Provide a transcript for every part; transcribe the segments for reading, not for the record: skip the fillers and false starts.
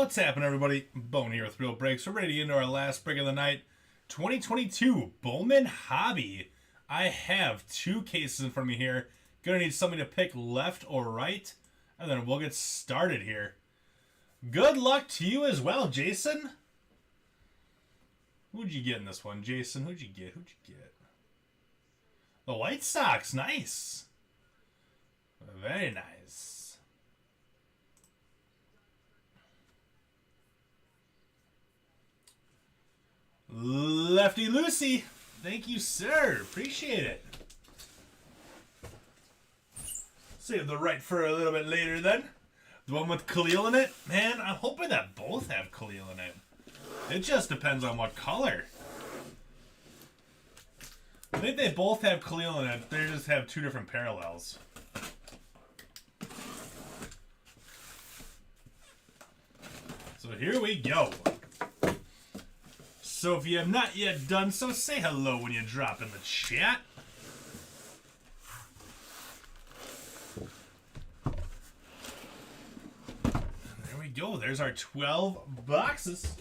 What's happening, everybody? Bowman here with Real Breaks. We're ready to get into our last break of the night. 2022 Bowman Hobby. I have two cases in front of me here. Gonna need somebody to pick left or right, and then we'll get started here. Good luck to you as well, Jason. Who'd you get in this one, Jason? Who'd you get? The White Sox. Nice. Very nice. Lefty Lucy. Thank you, sir. Appreciate it. Save the right for a little bit later then. The one with Khalil in it? Man, I'm hoping that both have Khalil in it. It just depends on what color. I think they both have Khalil in it. They just have two different parallels. So here we go. So if you have not yet done so, say hello when you drop in the chat. There we go. There's our 12 boxes.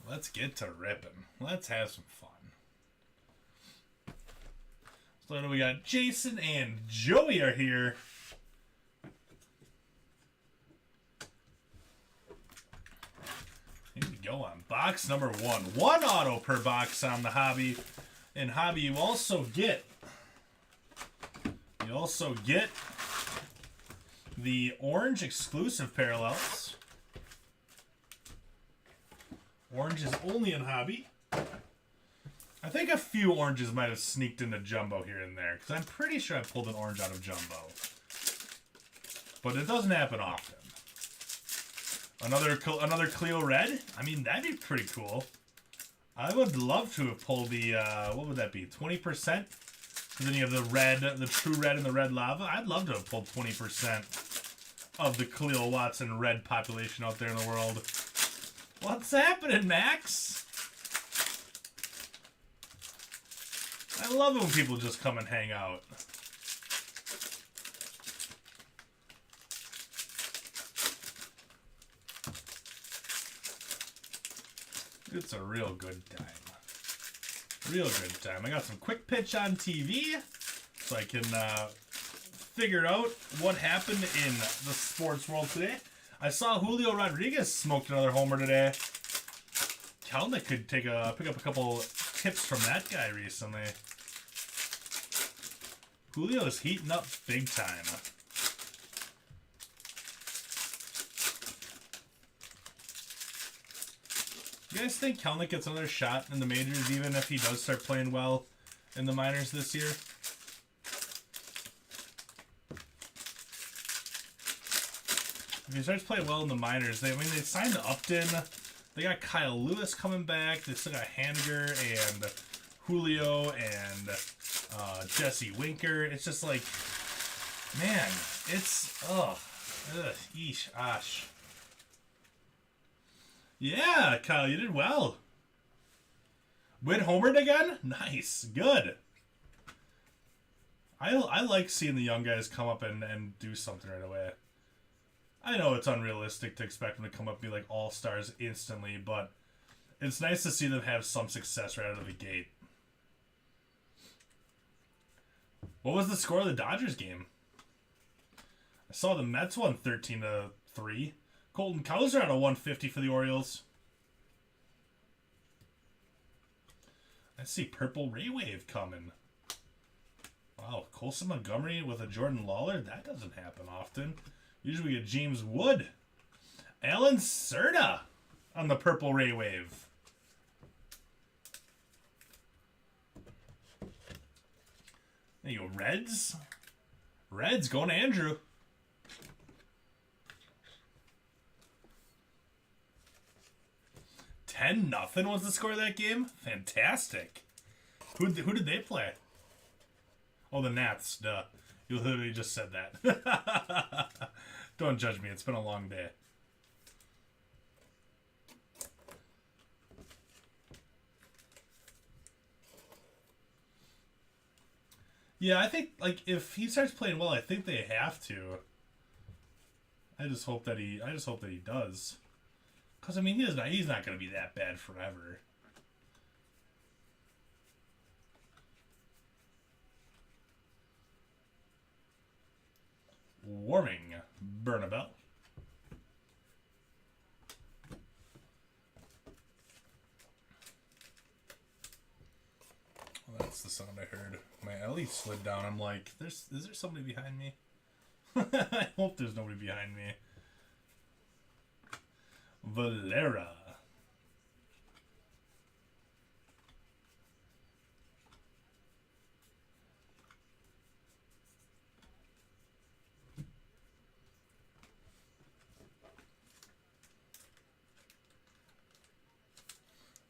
Let's get to ripping. Let's have some fun. So we got Jason and Joey are here. Here we go on box number one. One auto per box on the hobby. In hobby, you also get the orange exclusive parallels. Orange is only in hobby. I think a few oranges might have sneaked into jumbo here and there, because I'm pretty sure I pulled an orange out of jumbo. But it doesn't happen often. Another Cleo red? I mean, that'd be pretty cool. I would love to have pulled the, what would that be, 20%? Because then you have the red, the true red and the red lava. I'd love to have pulled 20% of the Khalil Watson red population out there in the world. What's happening, Max? I love it when people just come and hang out. It's a real good time. Real good time. I got some quick pitch on TV so I can figure out what happened in the sports world today. I saw Julio Rodriguez smoked another homer today. Kelnick could pick up a couple tips from that guy recently. Julio's heating up big time. You guys think Kelnick gets another shot in the majors even if he does start playing well in the minors this year? If he starts playing well in the minors, they signed Upton. They got Kyle Lewis coming back. They still got Haniger and Julio and Jesse Winker. It's just like, man, it's yeesh, ash. Yeah, Kyle, you did well. Win homered again? Nice, good. I like seeing the young guys come up and do something right away. I know it's unrealistic to expect them to come up and be like all-stars instantly, but it's nice to see them have some success right out of the gate. What was the score of the Dodgers game? I saw the Mets won 13-3. Colton Cowser at a 150 for the Orioles. I see Purple Ray Wave coming. Wow, Colson Montgomery with a Jordan Lawler? That doesn't happen often. Usually we get James Wood. Alan Serta on the Purple Ray Wave. There you go, Reds. Reds going to Andrew. 10-0 was the score of that game? Fantastic. Who did they play? Oh, the Nats. Duh. You literally just said that. Don't judge me. It's been a long day. Yeah, I think like if he starts playing well, I think they have to. I just hope that he does. Cause I mean he's not gonna be that bad forever. Warming Bernabel. Well, that's the sound I heard. My Ellie slid down. I'm like, is there somebody behind me? I hope there's nobody behind me. Valera.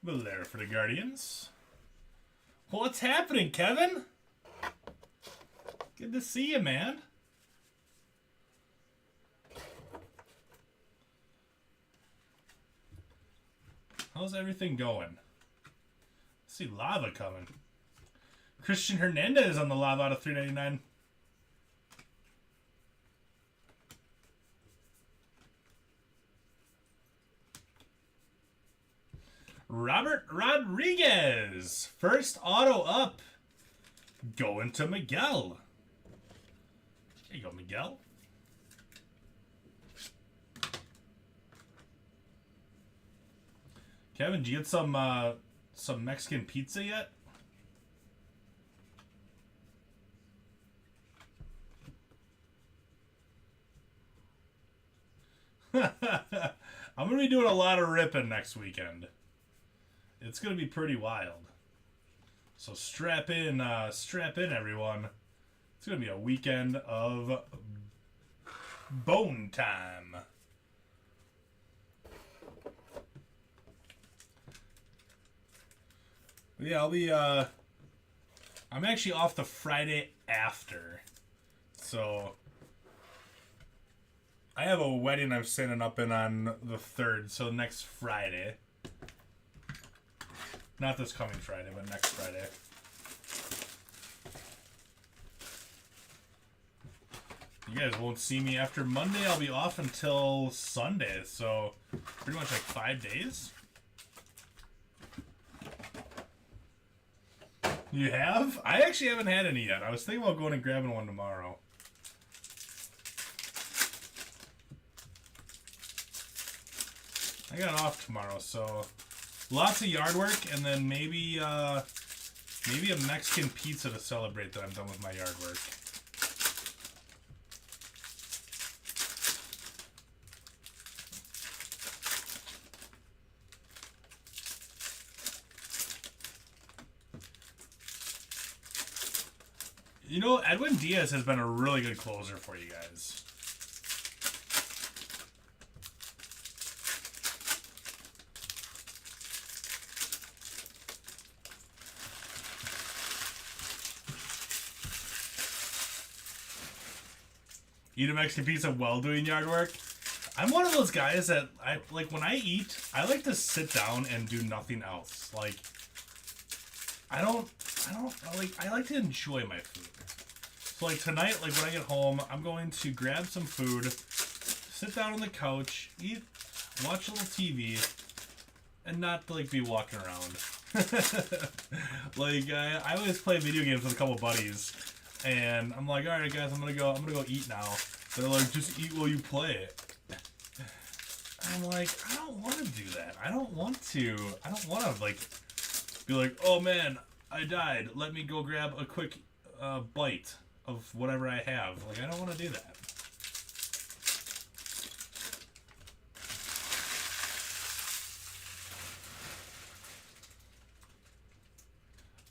Valera for the Guardians. What's happening, Kevin? Good to see you, man. How's everything going? I see lava coming. Christian Hernandez on the lava out of 399. Robert Rodriguez. First auto up. Going to Miguel. There you go, Miguel. Kevin, did you get some Mexican pizza yet? I'm going to be doing a lot of ripping next weekend. It's going to be pretty wild. So strap in everyone. It's going to be a weekend of bone time. Yeah, I'm actually off the Friday after. So I have a wedding I'm setting up in on the 3rd, so next Friday. Not this coming Friday, but next Friday. You guys won't see me after Monday. I'll be off until Sunday, so pretty much like 5 days. You have? I actually haven't had any yet. I was thinking about going and grabbing one tomorrow. I got off tomorrow, so lots of yard work, and then maybe a Mexican pizza to celebrate that I'm done with my yard work. You know, Edwin Diaz has been a really good closer for you guys. Eat a Mexican pizza while doing yard work. I'm one of those guys that when I eat, I like to sit down and do nothing else. Like I like to enjoy my food. So like tonight, like when I get home, I'm going to grab some food, sit down on the couch, eat, watch a little TV, and not like be walking around. Like I always play video games with a couple buddies, and I'm like, all right guys, I'm gonna go eat now. They're like, just eat while you play. I'm like, I don't want to do that. I don't want to like be like, oh man, I died. Let me go grab a quick bite of whatever I have. Like, I don't want to do that.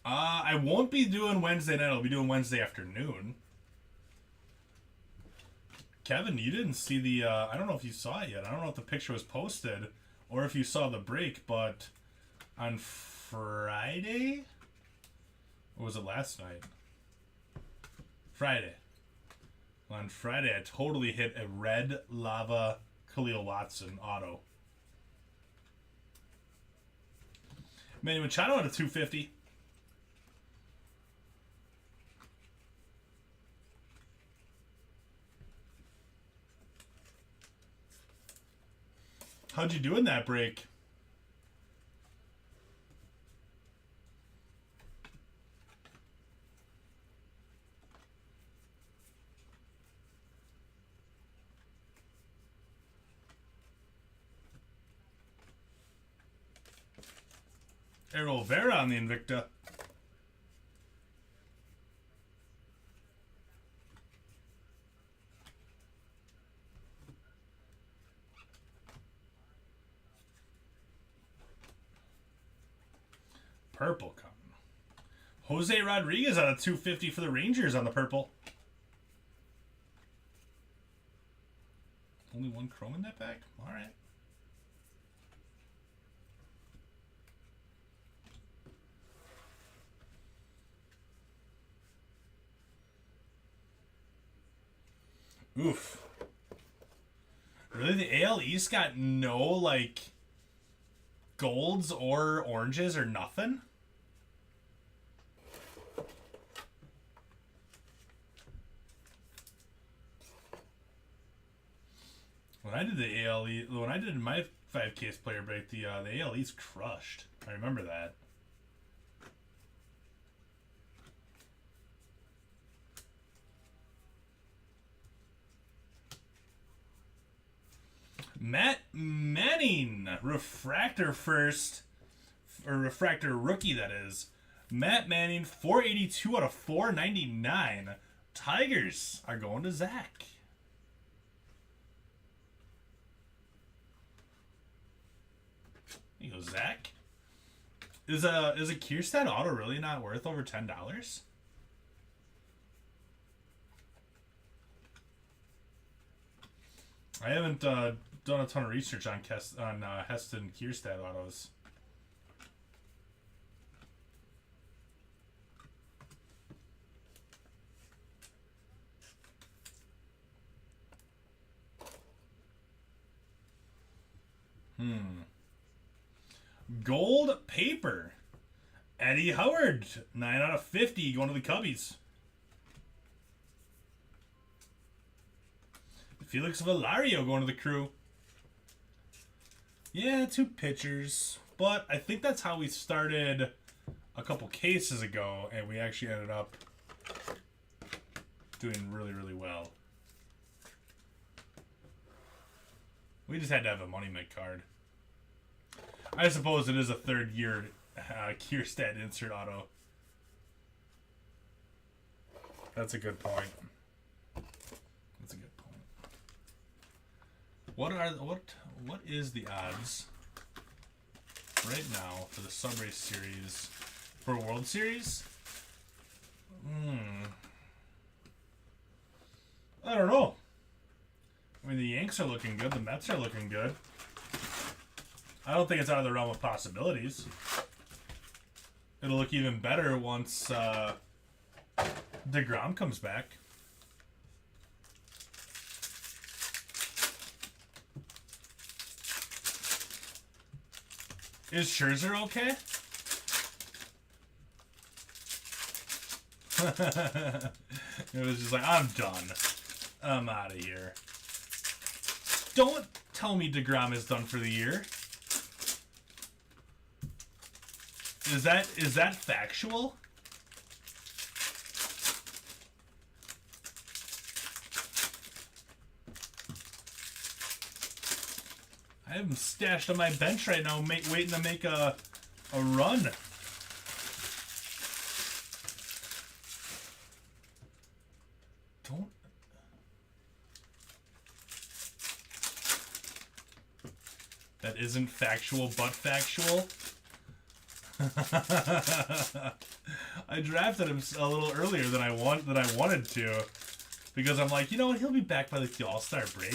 I won't be doing Wednesday night. I'll be doing Wednesday afternoon. Kevin, you didn't see the, I don't know if you saw it yet. I don't know if the picture was posted or if you saw the break, but on Friday, or was it last night? Friday. On Friday, I totally hit a red lava Khalil Watson auto. Manny Machado at a 250. How'd you do in that break? Errol Vera on the Invicta. Purple coming. Jose Rodriguez on a 250 for the Rangers on the purple. Only one chrome in that pack? All right. Oof. Really? The AL East got no, like, golds or oranges or nothing? When I did the AL East, when I did my 5Ks player break, the AL East crushed. I remember that. Matt Manning, refractor first, or refractor rookie, that is. Matt Manning, 482 out of 499. Tigers are going to Zach. There you go, Zach. Is a Kierstead auto really not worth over $10? I haven't done a ton of research on Heston Kierstead autos. Gold paper. Eddie Howard, 9 out of 50, going to the Cubbies. Felix Valario going to the Crew. Yeah, 2 pitchers. But I think that's how we started a couple cases ago, and we actually ended up doing really, really well. We just had to have a Money Mitt card. I suppose it is a third year Kierstead insert auto. That's a good point. That's a good point. What is the odds right now for the Subrace series for World Series? I don't know. I mean, the Yanks are looking good. The Mets are looking good. I don't think it's out of the realm of possibilities. It'll look even better once DeGrom comes back. Is Scherzer okay? It was just like, I'm done. I'm out of here. Don't tell me DeGrom is done for the year. Is that factual? I have him stashed on my bench right now, waiting to make a run. Don't. That isn't factual, but factual. I drafted him a little earlier than I wanted to, because I'm like, you know what, he'll be back by like the All-Star break.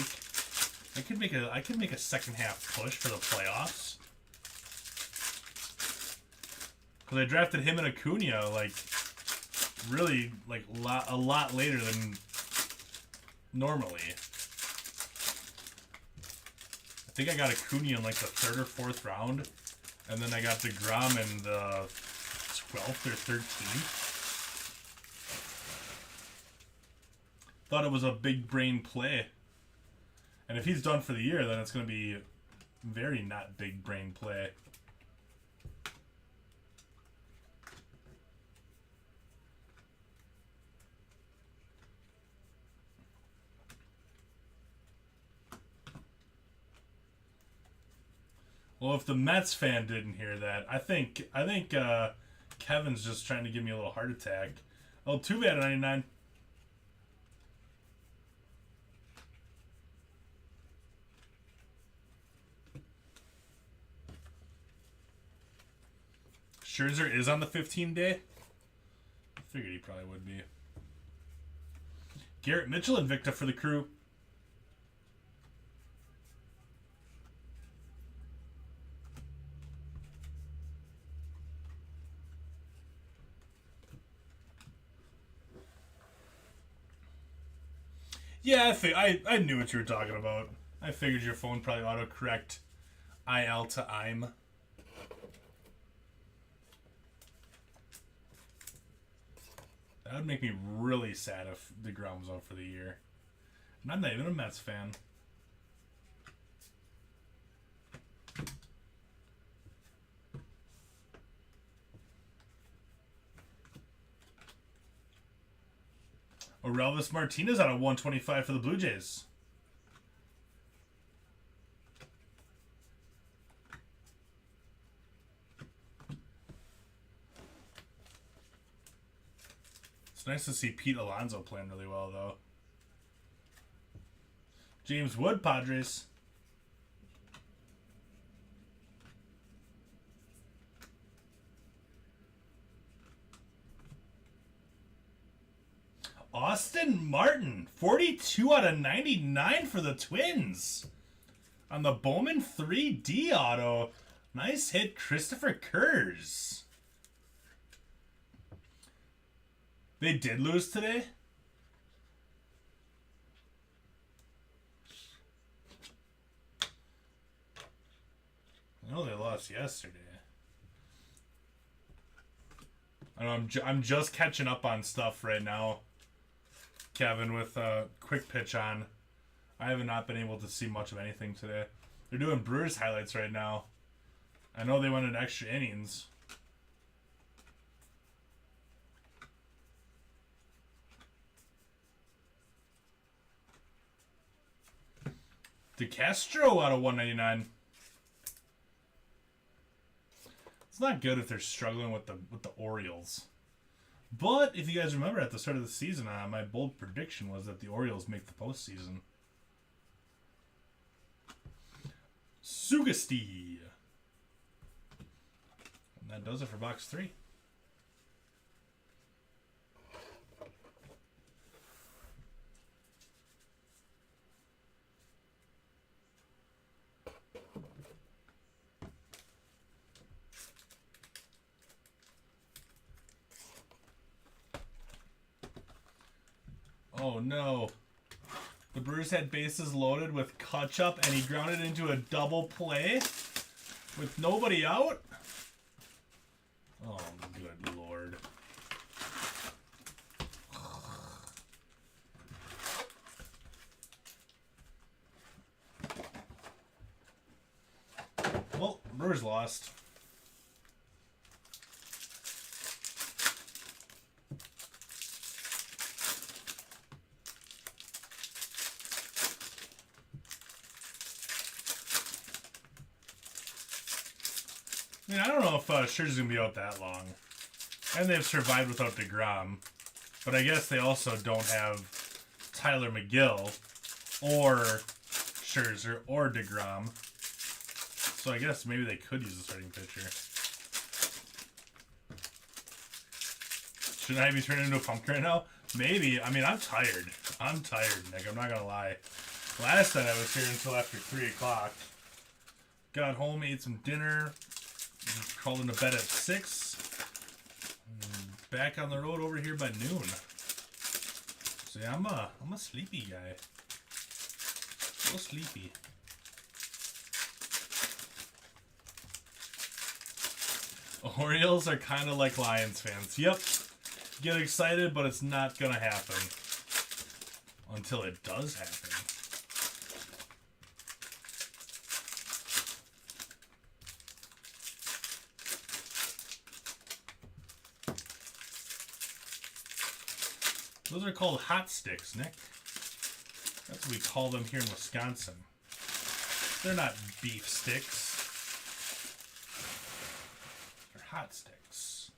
I could make a second half push for the playoffs. Because I drafted him and Acuna like really like a lot later than normally. I think I got Acuna in like the 3rd or 4th round. And then I got DeGrom in the 12th or 13th. Thought it was a big brain play. And if he's done for the year, then it's going to be Very not big brain play. Well, if the Mets fan didn't hear that, I think Kevin's just trying to give me a little heart attack. Oh, too bad, 99. Scherzer is on the 15-day. Figured he probably would be. Garrett Mitchell Invicta for the Crew. Yeah, I knew what you were talking about. I figured your phone probably autocorrect IL to I'm. That would make me really sad if DeGrom was out for the year. And I'm not even a Mets fan. Orelvis Martinez out of 125 for the Blue Jays. It's nice to see Pete Alonso playing really well, though. James Wood, Padres. Austin Martin, 42 out of 99 for the Twins. On the Bowman 3D auto. Nice hit, Christopher Kurz. They did lose today? No, they lost yesterday. I know, I'm just catching up on stuff right now, Kevin, with Quick Pitch on. I have not been able to see much of anything today. They're doing Brewers highlights right now. I know they went in extra innings. DeCastro out of 199. It's not good if they're struggling with the Orioles. But if you guys remember at the start of the season, my bold prediction was that the Orioles make the postseason. Sugesti. And that does it for box 3. Oh no. The Brewers had bases loaded with Kutchup and he grounded into a double play with nobody out? Oh, good lord. Well, Brewers lost. I mean, I don't know if Scherzer's going to be out that long. And they've survived without DeGrom. But I guess they also don't have Tyler McGill or Scherzer or DeGrom. So I guess maybe they could use a starting pitcher. Should I be turning into a pumpkin right now? Maybe. I mean, I'm tired. I'm tired, Nick. I'm not going to lie. Last night I was here until after 3 o'clock. Got home, ate some dinner. Crawled into bed at 6. Back on the road over here by noon. So yeah, I'm a sleepy guy. So sleepy. Orioles are kind of like Lions fans. Yep. Get excited, but it's not gonna happen. Until it does happen. Those are called hot sticks, Nick. That's what we call them here in Wisconsin. They're not beef sticks. They're hot sticks.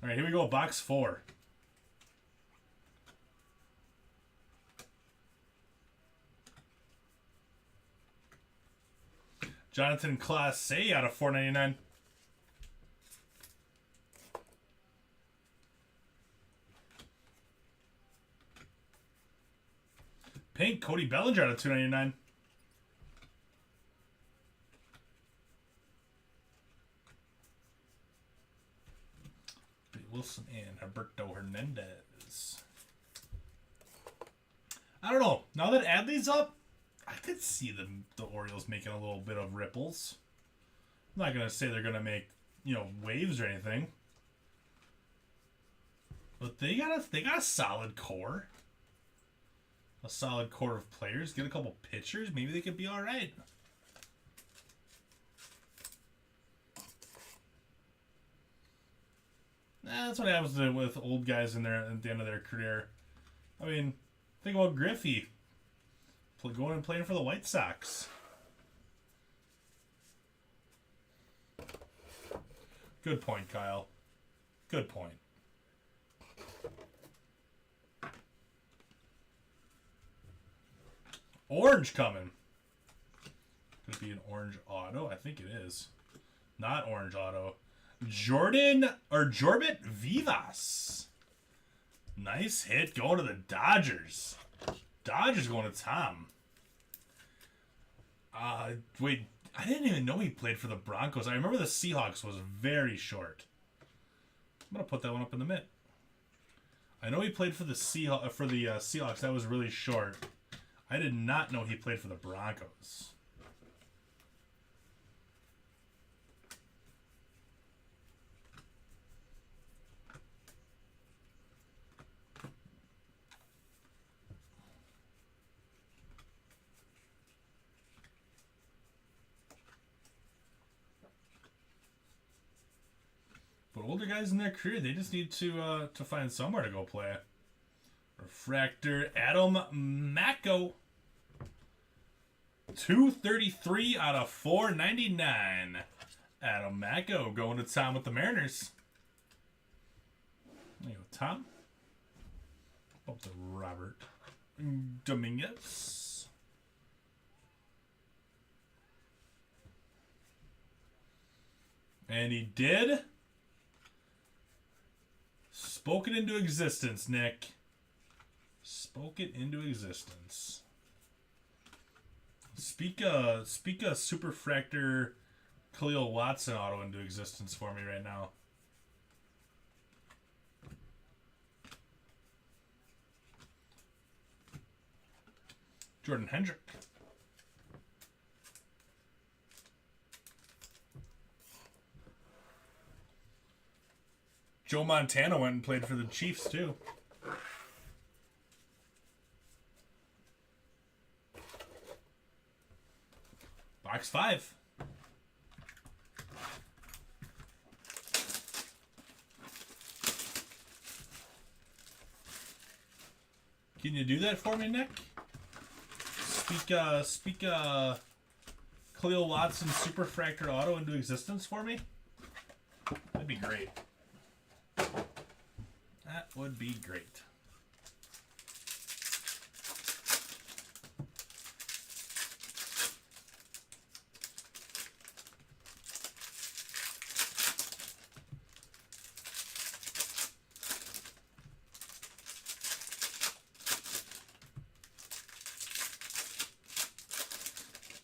All right, here we go. Box 4. Jonathan Clase out of $4.99. Pink, Cody Bellinger out of $2.99. Wilson and Alberto Hernandez. I don't know. Now that Adley's up, I could see the Orioles making a little bit of ripples. I'm not going to say they're going to make, you know, waves or anything. But they got a solid core. A solid core of players. Get a couple pitchers. Maybe they could be all right. That's what happens with old guys in there at the end of their career. I mean, think about Griffey going and playing for the White Sox. Good point, Kyle. Good point. Orange coming. Could it be an orange auto? I think it is. Not orange auto. Jorbit Vivas. Nice hit going to the Dodgers. Dodgers going to Tom. Wait, I didn't even know he played for the Broncos. I remember the Seahawks was very short. I'm going to put that one up in the mitt. I know he played for the Seahawks. That was really short. I did not know he played for the Broncos. But older guys in their career, they just need to find somewhere to go play. Refractor, Adam Macko. 233 out of 499. Adam Macko going to Tom with the Mariners. There you go, Tom. Up to Robert Dominguez. And he did. Spoke it into existence, Nick. Spoke it into existence. Speak a Superfractor Khalil Watson auto into existence for me right now. Jordan Hendrick. Joe Montana went and played for the Chiefs too. Box 5. Can you do that for me, Nick? Speak Khalil Watson Superfractor auto into existence for me? That'd be great. That would be great.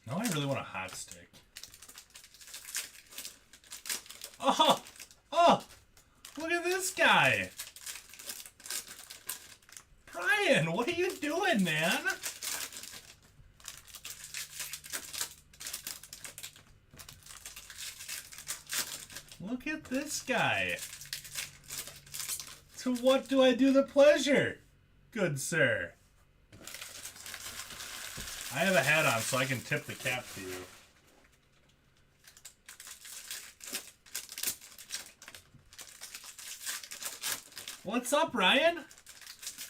Now I really want a hot stick. Oh! Oh! Look at this guy! Brian, what are you doing, man? Look at this guy. To what do I do the pleasure, good sir? I have a hat on, so I can tip the cap to you. What's up, Ryan?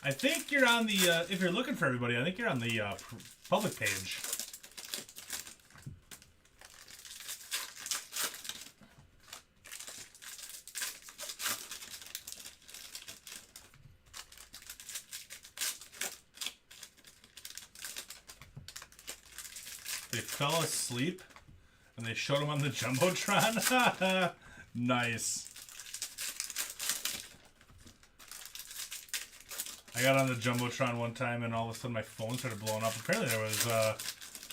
I think you're on the, if you're looking for everybody, I think you're on the public page. They fell asleep and they showed them on the Jumbotron. Nice. I got on the Jumbotron one time and all of a sudden my phone started blowing up. Apparently there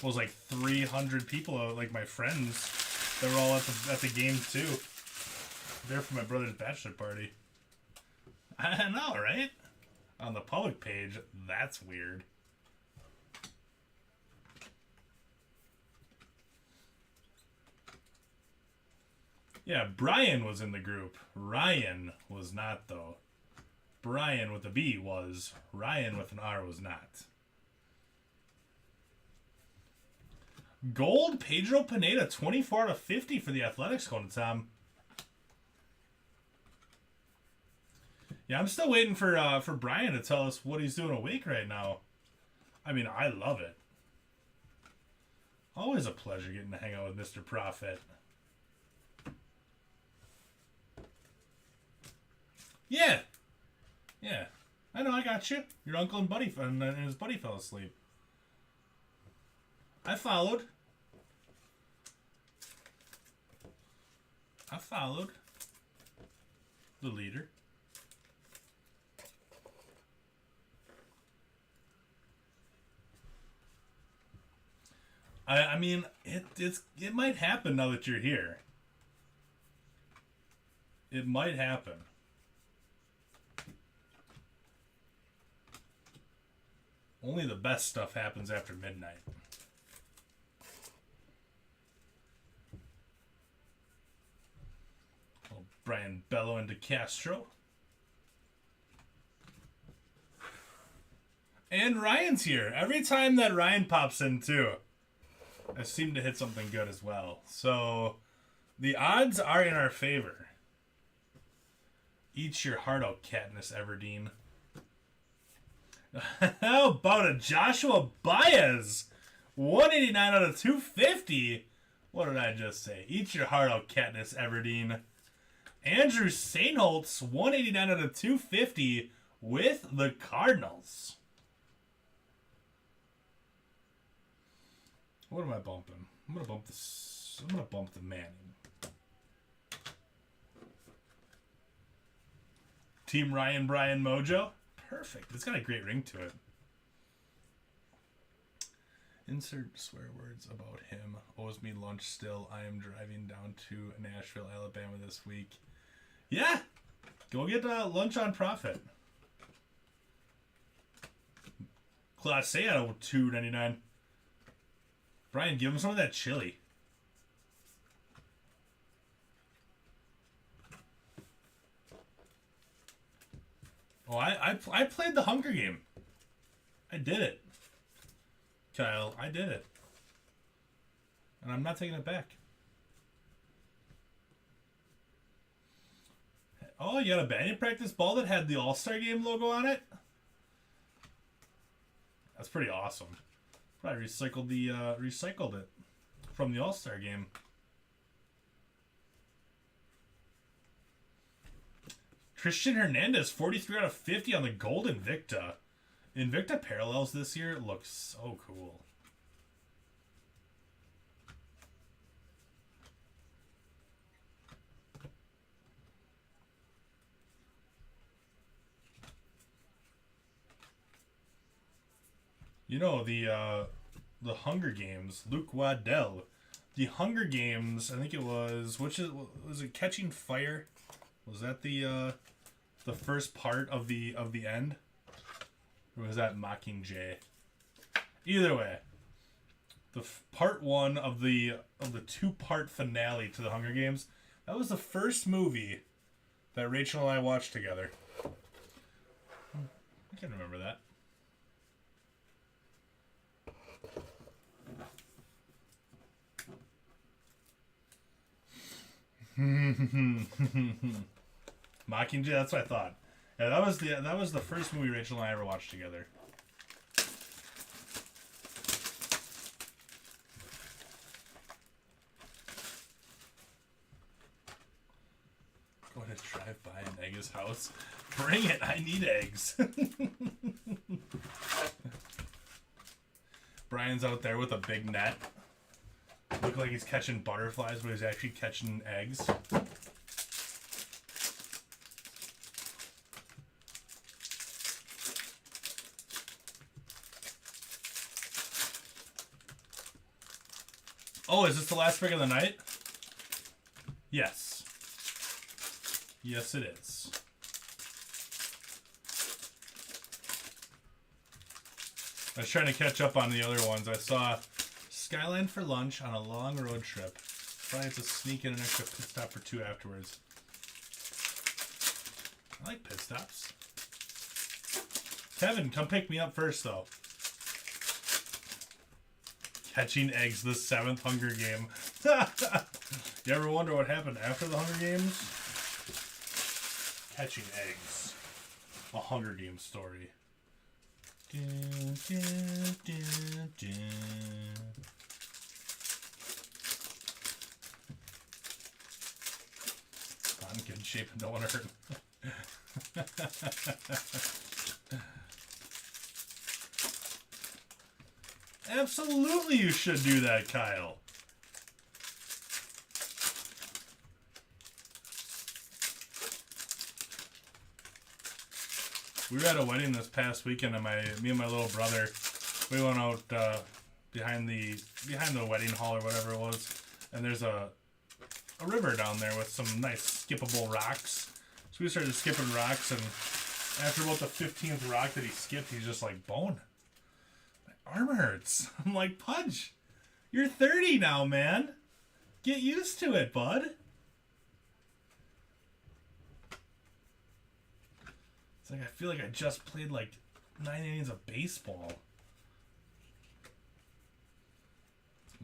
was like 300 people, like my friends, that were all at the game too. There for my brother's bachelor party. I know, right? On the public page, that's weird. Yeah, Brian was in the group. Ryan was not, though. Brian with a B was. Ryan with an R was not. Gold, Pedro Pineda, 24 out of 50 for the Athletics, going to Tom. Yeah, I'm still waiting for Brian to tell us what he's doing awake right now. I mean, I love it. Always a pleasure getting to hang out with Mr. Prophet. Yeah. Yeah. I know, I got you. Your uncle and buddy and his buddy fell asleep. I followed. The leader. I mean, it might happen now that you're here. It might happen. Only the best stuff happens after midnight. Oh, Brian Bello into Castro. And Ryan's here. Every time that Ryan pops in, too, I seem to hit something good as well. So, the odds are in our favor. Eat your heart out, Katniss Everdeen. How about a Joshua Baez? 189 out of 250. What did I just say? Eat your heart out, Katniss Everdeen. Andrew Sainholtz, 189 out of 250 with the Cardinals. What am I bumping? I'm gonna bump this. I'm gonna bump the Manning. Team Ryan Brian Mojo. Perfect. It's got a great ring to it. Insert swear words about him. Owes me lunch still. I am driving down to Nashville, Alabama this week. Yeah! Go get lunch on Profit. Class A out of $2.99. Brian, give him some of that chili. Oh, I played the Hunger Game. I did it. Kyle, I did it. And I'm not taking it back. Oh, you got a batting practice ball that had the All-Star Game logo on it? That's pretty awesome. Probably recycled it from the All-Star Game. Christian Hernandez, 43 out of 50 on the gold Invicta. Invicta parallels this year look so cool. You know, the Hunger Games, Luke Waddell. The Hunger Games, I think it was, was it Catching Fire? Was that the first part of the end? Or was that Mockingjay? Either way, the part one of the two-part finale to the Hunger Games, that was the first movie that Rachel and I watched together. I can't remember that. Mockingjay, that's what I thought. Yeah, that was the first movie Rachel and I ever watched together. Going to drive by and egg his house. Bring it! I need eggs. Brian's out there with a big net. Look like he's catching butterflies, but he's actually catching eggs. Oh, is this the last break of the night? Yes. Yes, it is. I was trying to catch up on the other ones. I saw Skyline for lunch on a long road trip. Probably have to sneak in an extra pit stop for 2 afterwards. I like pit stops. Kevin, come pick me up first, though. Catching eggs, the 7th Hunger Game. You ever wonder what happened after the Hunger Games? Catching eggs. A Hunger Games story. Dun, dun, dun, dun. I'm in good shape and don't want to hurt him. Absolutely you should do that, Kyle. We were at a wedding this past weekend, and me and my little brother, we went out behind the wedding hall or whatever it was, and there's a river down there with some nice skippable rocks. So we started skipping rocks, and after about the 15th rock that he skipped, he's just like, Bone, my arm hurts. I'm like, Pudge, you're 30 now, man. Get used to it, bud. It's like I feel like I just played like 9 innings of baseball.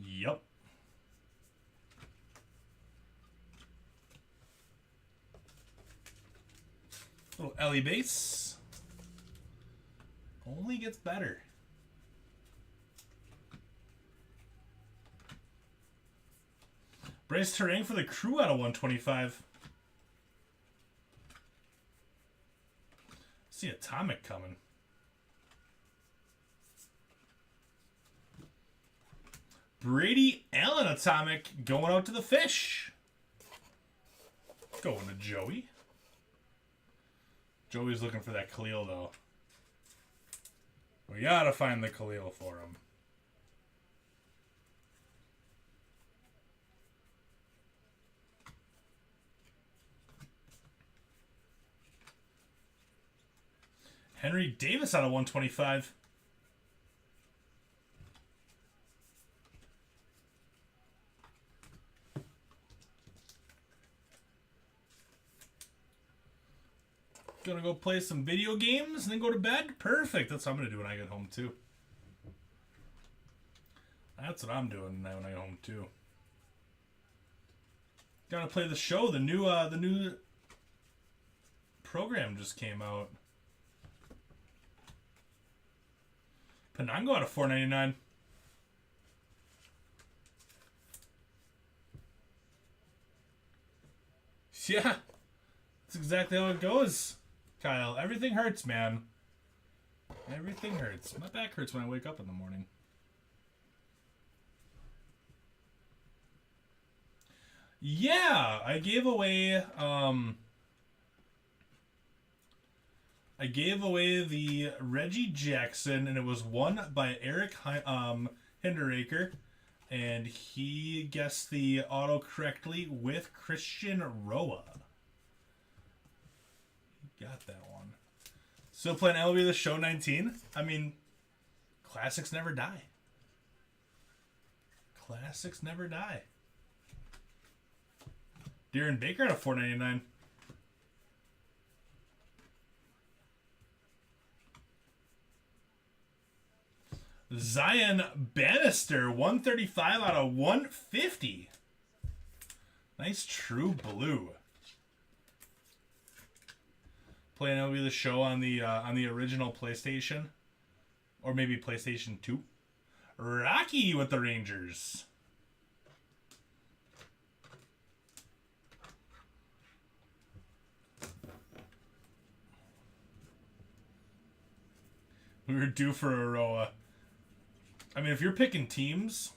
Yup. Little Ellie base. Only gets better. Brace Terrain for the crew out of 125. See Atomic coming. Brady Allen Atomic going out to the fish. Going to Joey. Joey's looking for that Khalil, though. We gotta find the Khalil for him. Henry Davis out of 125. Gonna go play some video games and then go to bed? Perfect. That's what I'm gonna do when I get home too. That's what I'm doing when I get home too. Gotta play the show. The new program just came out. Penango out of $4.99. Yeah, that's exactly how it goes, Kyle. Everything hurts, man. Everything hurts. My back hurts when I wake up in the morning. Yeah, I gave away the Reggie Jackson, and it was won by Eric Hinderaker, and he guessed the auto correctly with Christian Roa. He got that one. Still playing MLB The Show 19. I mean, classics never die. Classics never die. Darren Baker at a $4.99. Zion Bannister, 135 out of 150. Nice true blue. playing MLB The Show on the original PlayStation, or maybe PlayStation 2. Rocky with the Rangers. We were due for Aroa. I mean, if you're picking teams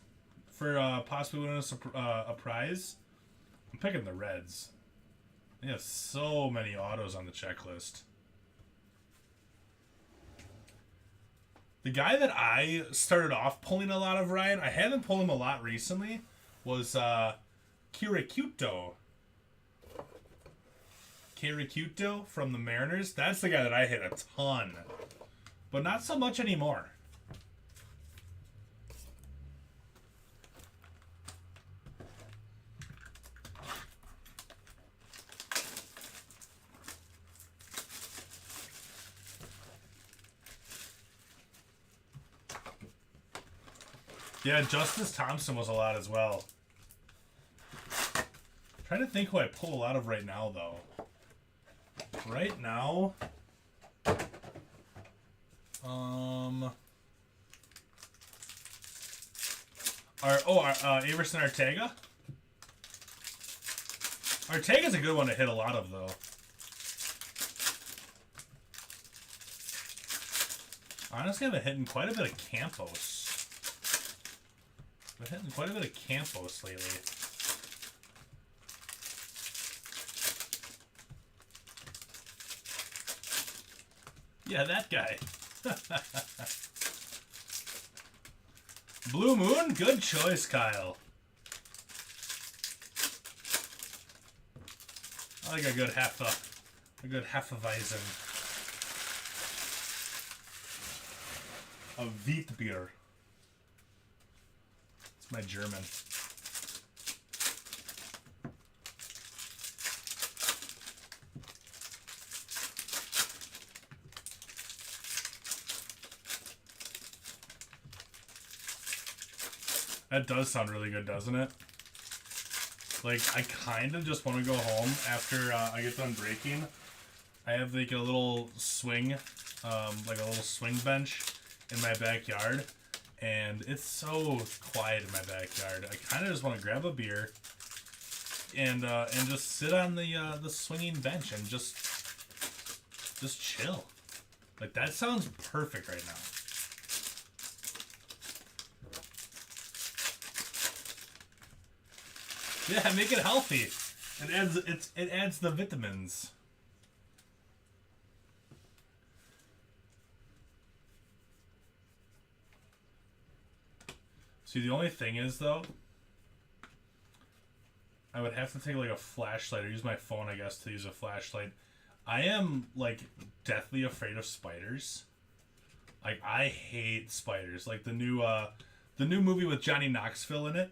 for possibly winning a prize, I'm picking the Reds. They have so many autos on the checklist. The guy that I started off pulling a lot of, Ryan, I haven't pulled him a lot recently, was Kirikuto. Kirikuto from the Mariners. That's the guy that I hit a ton. But not so much anymore. Yeah, Justice Thompson was a lot as well. I'm trying to think who I pull a lot of right now, though. Right now, Averson Arteaga. Arteaga's a good one to hit a lot of, though. Honestly, I've been hitting quite a bit of Campos. I've been hitting quite a bit of Campos lately. Yeah, that guy. Blue Moon, good choice, Kyle. I like a good Hefeweizen. A Wheatbier. It's my German. That does sound really good, doesn't it? Like, I kind of just want to go home after I get done breaking. I have like a little swing, like a little swing bench in my backyard, and it's so quiet in my backyard. I kind of just want to grab a beer and just sit on the swinging bench and just chill. Like, that sounds perfect right now. Yeah, make it healthy. It adds the vitamins. See, the only thing is, though, I would have to take like a flashlight or use my phone, I guess, to use a flashlight. I am like deathly afraid of spiders. Like, I hate spiders. Like the new movie with Johnny Knoxville in it.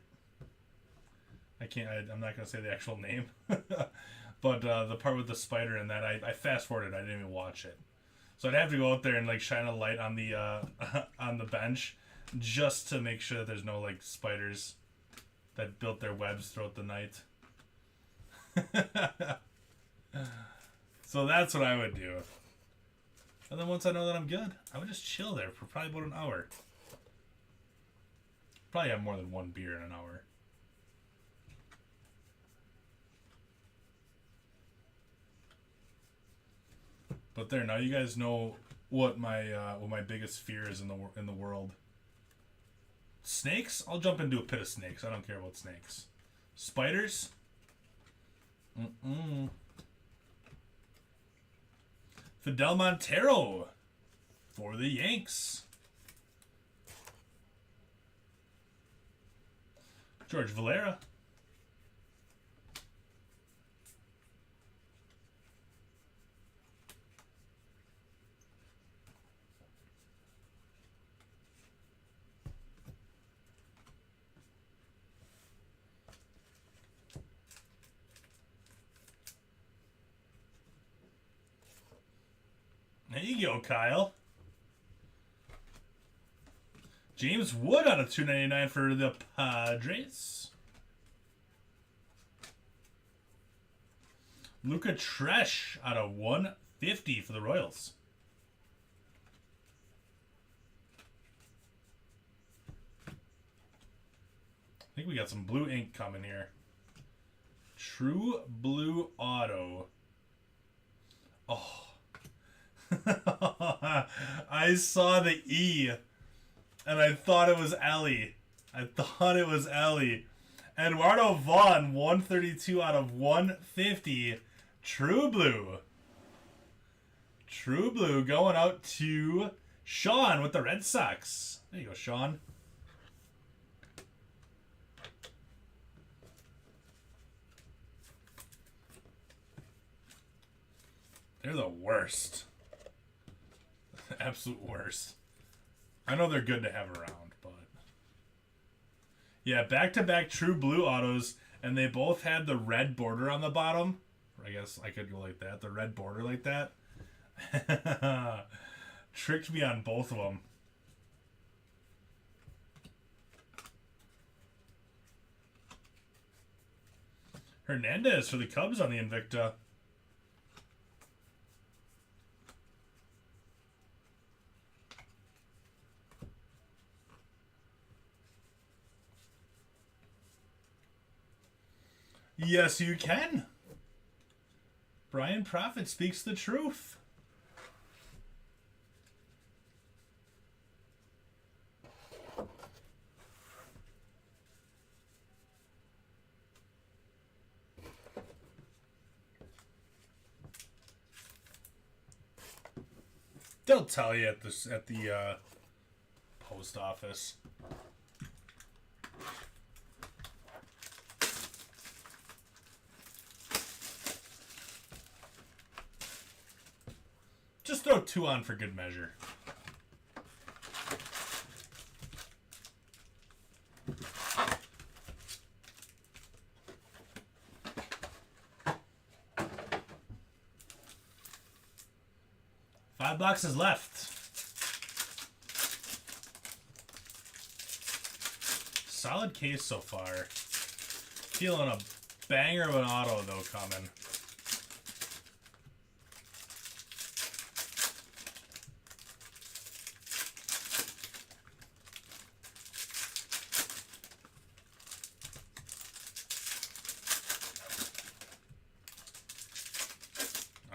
I'm not gonna say the actual name, but the part with the spider in that, I fast forwarded. I didn't even watch it, so I'd have to go out there and like shine a light on the on the bench just to make sure that there's no like spiders that built their webs throughout the night. So that's what I would do, and then once I know that I'm good, I would just chill there for probably about an hour. Probably have more than one beer in an hour. But there, now you guys know what my biggest fear is in the world. Snakes? I'll jump into a pit of snakes. I don't care about snakes. Spiders? Fidel Montero for the Yanks. George Valera. There you go, Kyle. James Wood out of 299 for the Padres. Luca Tresh out of 150 for the Royals. I think we got some blue ink coming here. True blue auto. Oh. I saw the E and I thought it was Ellie. Eduardo Vaughn, 132 out of 150. True blue. True blue going out to Sean with the Red Sox. There you go, Sean. They're the worst. Absolute worst. I know they're good to have around, but... Yeah, back-to-back true blue autos, and they both had the red border on the bottom. I guess I could go like that. The red border like that. Tricked me on both of them. Hernandez for the Cubs on the Invicta. Yes, you can. Brian Prophet speaks the truth. They'll tell you at the post office. Just throw 2 on for good measure. $5 boxes left. Solid case so far. Feeling a banger of an auto though coming.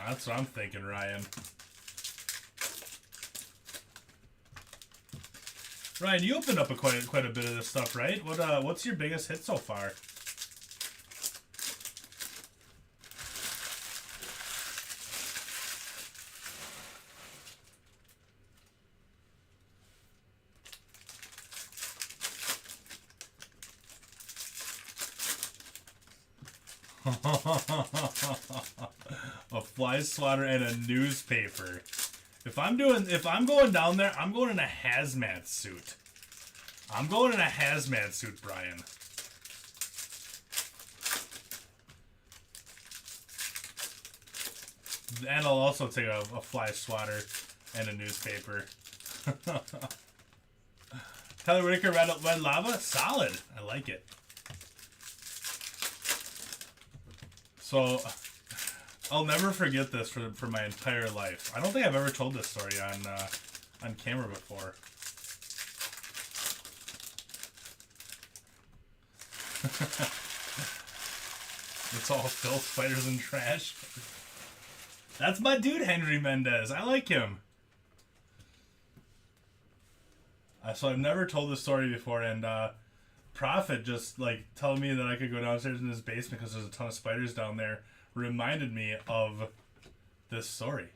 That's what I'm thinking, Ryan. Ryan, you opened up quite a bit of this stuff, right? What's your biggest hit so far? A fly swatter and a newspaper. If I'm going down there, I'm going in a hazmat suit. I'm going in a hazmat suit, Brian. And I'll also take a fly swatter and a newspaper. Tyler Whitaker, red lava, solid. I like it. So, I'll never forget this for my entire life. I don't think I've ever told this story on camera before. It's all filth, spiders, and trash. That's my dude, Henry Mendez. I like him. So I've never told this story before, and Prophet just like telling me that I could go downstairs in his basement because there's a ton of spiders down there reminded me of this story.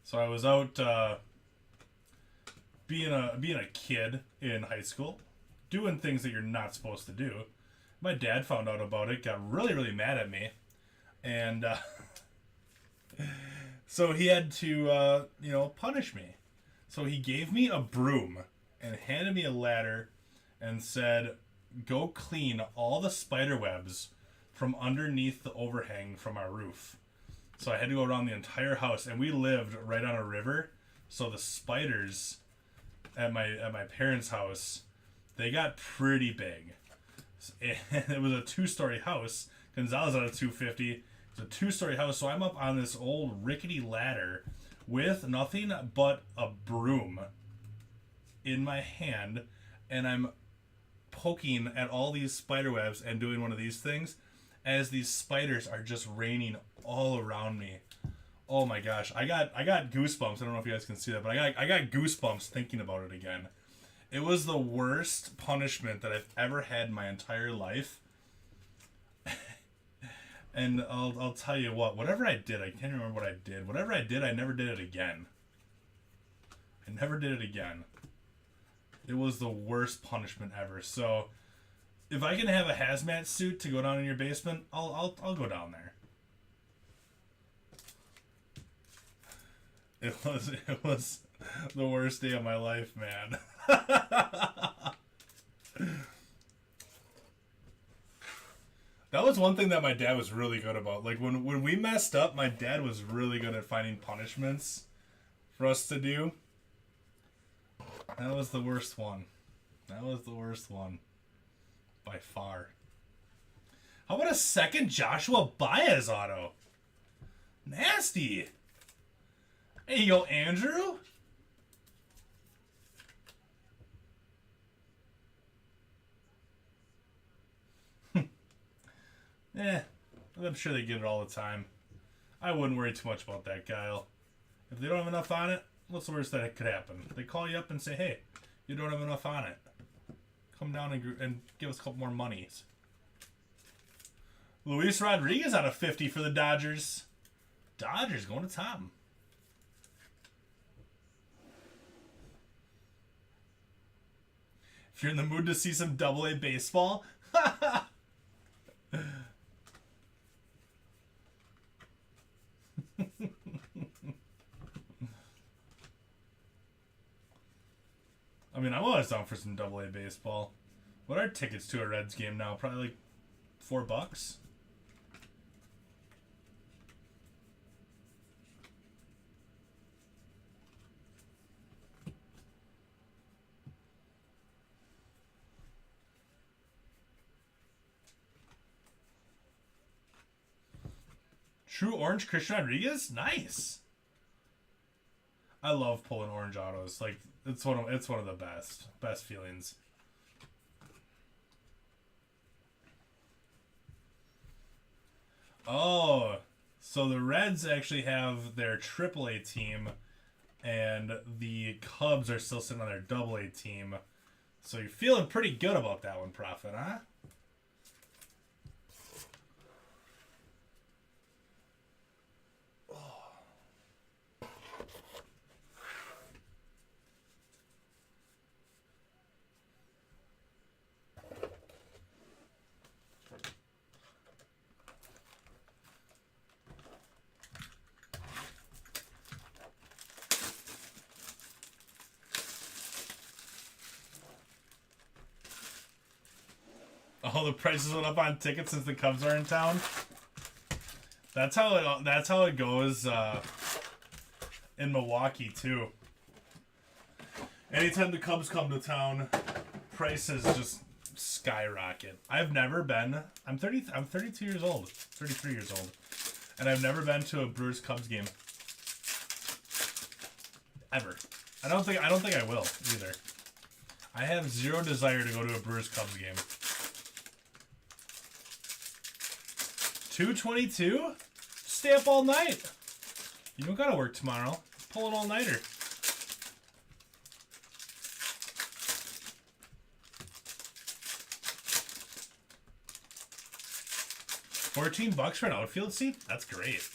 So I was out being a kid in high school, doing things that you're not supposed to do. My dad found out about it, got really, really mad at me, and so he had to punish me. So he gave me a broom and handed me a ladder and said, go clean all the spider webs from underneath the overhang from our roof. So I had to go around the entire house, and we lived right on a river, so the spiders at my parents' house, they got pretty big. And it was a 2-story house. Gonzalez had a 250. It's a 2-story house, so I'm up on this old rickety ladder with nothing but a broom in my hand, and I'm poking at all these spider webs and doing one of these things as these spiders are just raining all around me. Oh my gosh, I got goosebumps. I don't know if you guys can see that, but I got goosebumps thinking about it again. It was the worst punishment that I've ever had in my entire life. And I'll tell you what, whatever I did, I can't remember what I did. Whatever I did, I never did it again. I never did it again. It was the worst punishment ever. So if I can have a hazmat suit to go down in your basement, I'll go down there. It was the worst day of my life, man. That was one thing that my dad was really good about. Like, when we messed up, my dad was really good at finding punishments for us to do. That was the worst one. That was the worst one. By far. How about a second Joshua Baez auto? Nasty. Hey, yo, Andrew? I'm sure they get it all the time. I wouldn't worry too much about that, Kyle. If they don't have enough on it, what's the worst that could happen? They call you up and say, hey, you don't have enough on it. Come down and give us a couple more monies. Luis Rodriguez out of 50 for the Dodgers. Dodgers going to Tom. If you're in the mood to see some AA baseball, I mean, I'm always down for some AA baseball. What are tickets to a Reds game now? Probably like $4. True orange Christian Rodriguez? Nice. I love pulling orange autos. Like, it's one of the best feelings. Oh, so the Reds actually have their AAA team, and the Cubs are still sitting on their AA team. So you're feeling pretty good about that one, Prophet, huh? Oh, the prices went up on tickets since the Cubs are in town. That's how it goes in Milwaukee too. Anytime the Cubs come to town, prices just skyrocket. I've never been. I'm 32 years old, 33 years old, and I've never been to a Brewers Cubs game ever. I don't think I will either. I have zero desire to go to a Brewers Cubs game. 222? Stay up all night. You don't gotta work tomorrow. Pull an all-nighter. $14 for an outfield seat? That's great.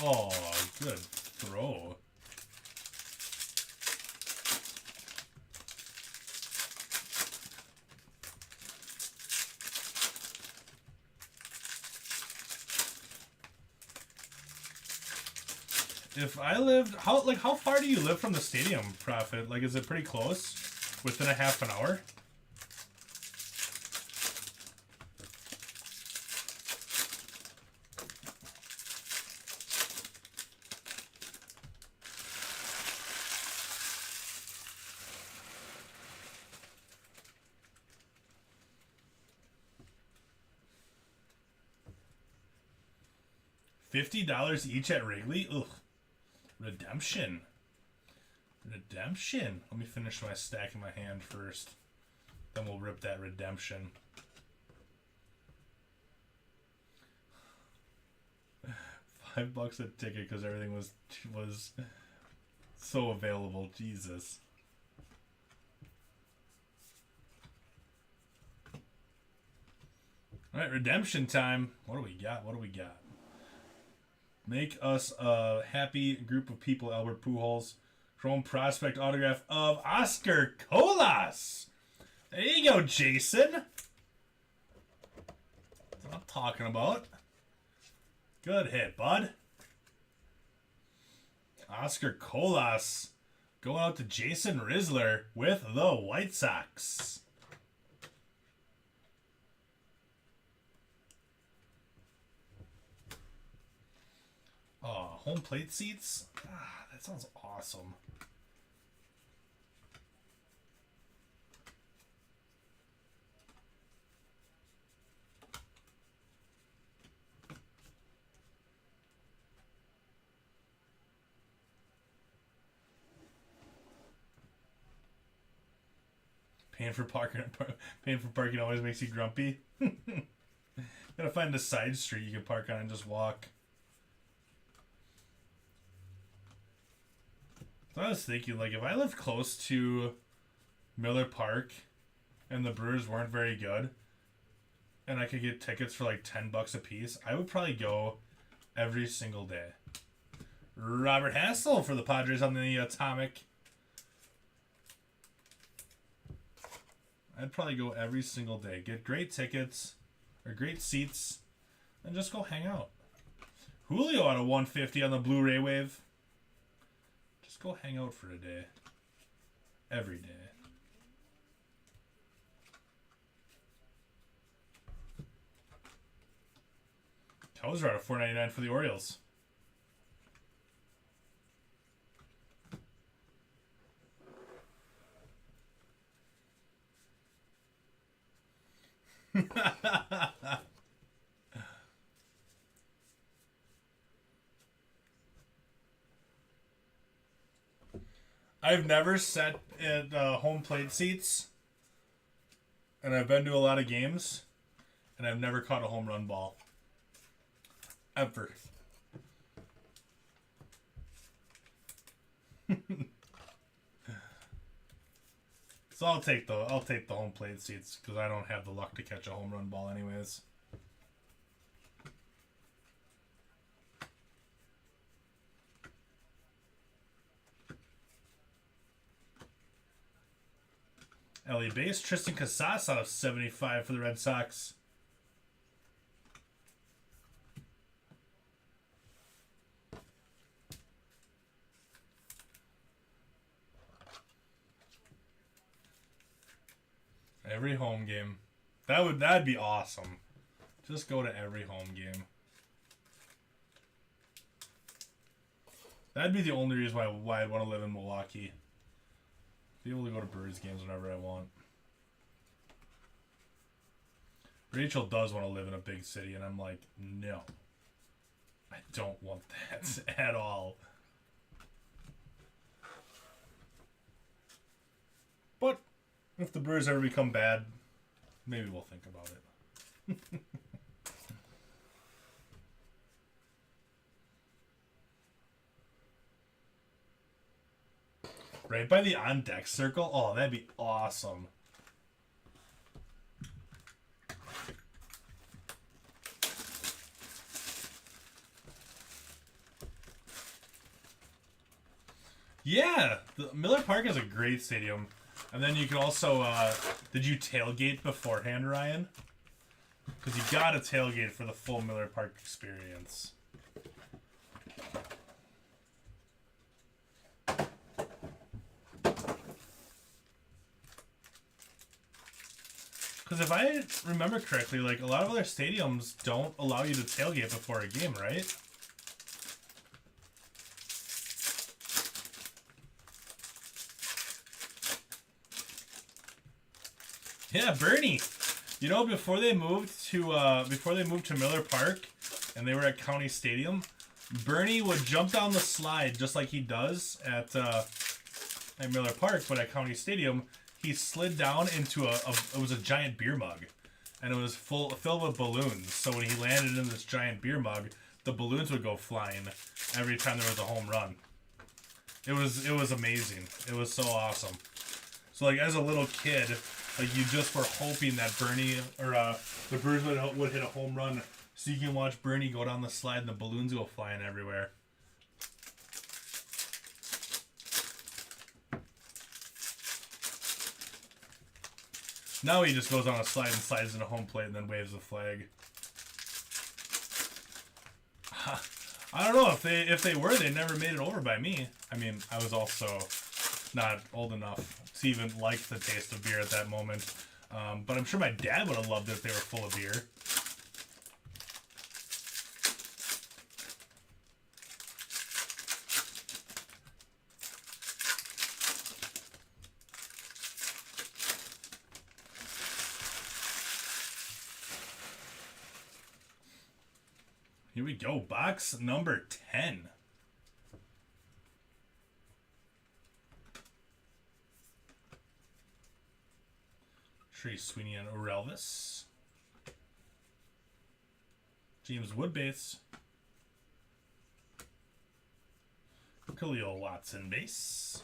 Oh, good throw. If I lived, how far do you live from the stadium, Prophet? Like, is it pretty close? Within a half an hour? $50 each at Wrigley? Ugh. Redemption. Redemption. Let me finish my stack in my hand first. Then we'll rip that redemption. $5 a ticket because everything was so available. Jesus. All right, redemption time. What do we got? What do we got? Make us a happy group of people, Albert Pujols. Chrome prospect autograph of Oscar Colas. There you go, Jason. That's what I'm talking about. Good hit, bud. Oscar Colas going out to Jason Rizzler with the White Sox. Oh, home plate seats? Ah, that sounds awesome. Paying for parking always makes you grumpy. Gotta find a side street you can park on and just walk. So I was thinking, like, if I lived close to Miller Park and the Brewers weren't very good and I could get tickets for like $10 a piece, I would probably go every single day. Robert Hassel for the Padres on the Atomic. I'd probably go every single day. Get great tickets or great seats and just go hang out. Julio out of 150 on the Blu-ray wave. Go hang out for a day. Every day. Toes are out of $4.99 for the Orioles. I've never sat at home plate seats, and I've been to a lot of games, and I've never caught a home run ball. Ever. So I'll take the home plate seats because I don't have the luck to catch a home run ball anyways. LA base, Tristan Casas out of 75 for the Red Sox. Every home game. That'd be awesome. Just go to every home game. That'd be the only reason why I'd want to live in Milwaukee. Be able to go to Brewers games whenever I want. Rachel does want to live in a big city, and I'm like, no. I don't want that at all. But if the Brewers ever become bad, maybe we'll think about it. Right by the on-deck circle? Oh, that'd be awesome. Yeah, the Miller Park is a great stadium. And then you can also, did you tailgate beforehand, Ryan? Because you got to tailgate for the full Miller Park experience. Because if I remember correctly, like, a lot of other stadiums don't allow you to tailgate before a game, right? Yeah, Bernie. You know, before they moved to Miller Park, and they were at County Stadium, Bernie would jump down the slide just like he does at Miller Park, but at County Stadium, he slid down into it was a giant beer mug, and it was filled with balloons. So when he landed in this giant beer mug, the balloons would go flying every time there was a home run. It was amazing. It was so awesome. So like as a little kid, like you just were hoping that Bernie or the Brewers would hit a home run, so you can watch Bernie go down the slide and the balloons go flying everywhere. Now he just goes on a slide and slides into home plate and then waves the flag. I don't know if they were, they never made it over by me. I mean, I was also not old enough to even like the taste of beer at that moment. But I'm sure my dad would have loved it if they were full of beer. Here we go, box number 10. Trey Sweeney and Orelvis. James Wood base. Khalil Watson base.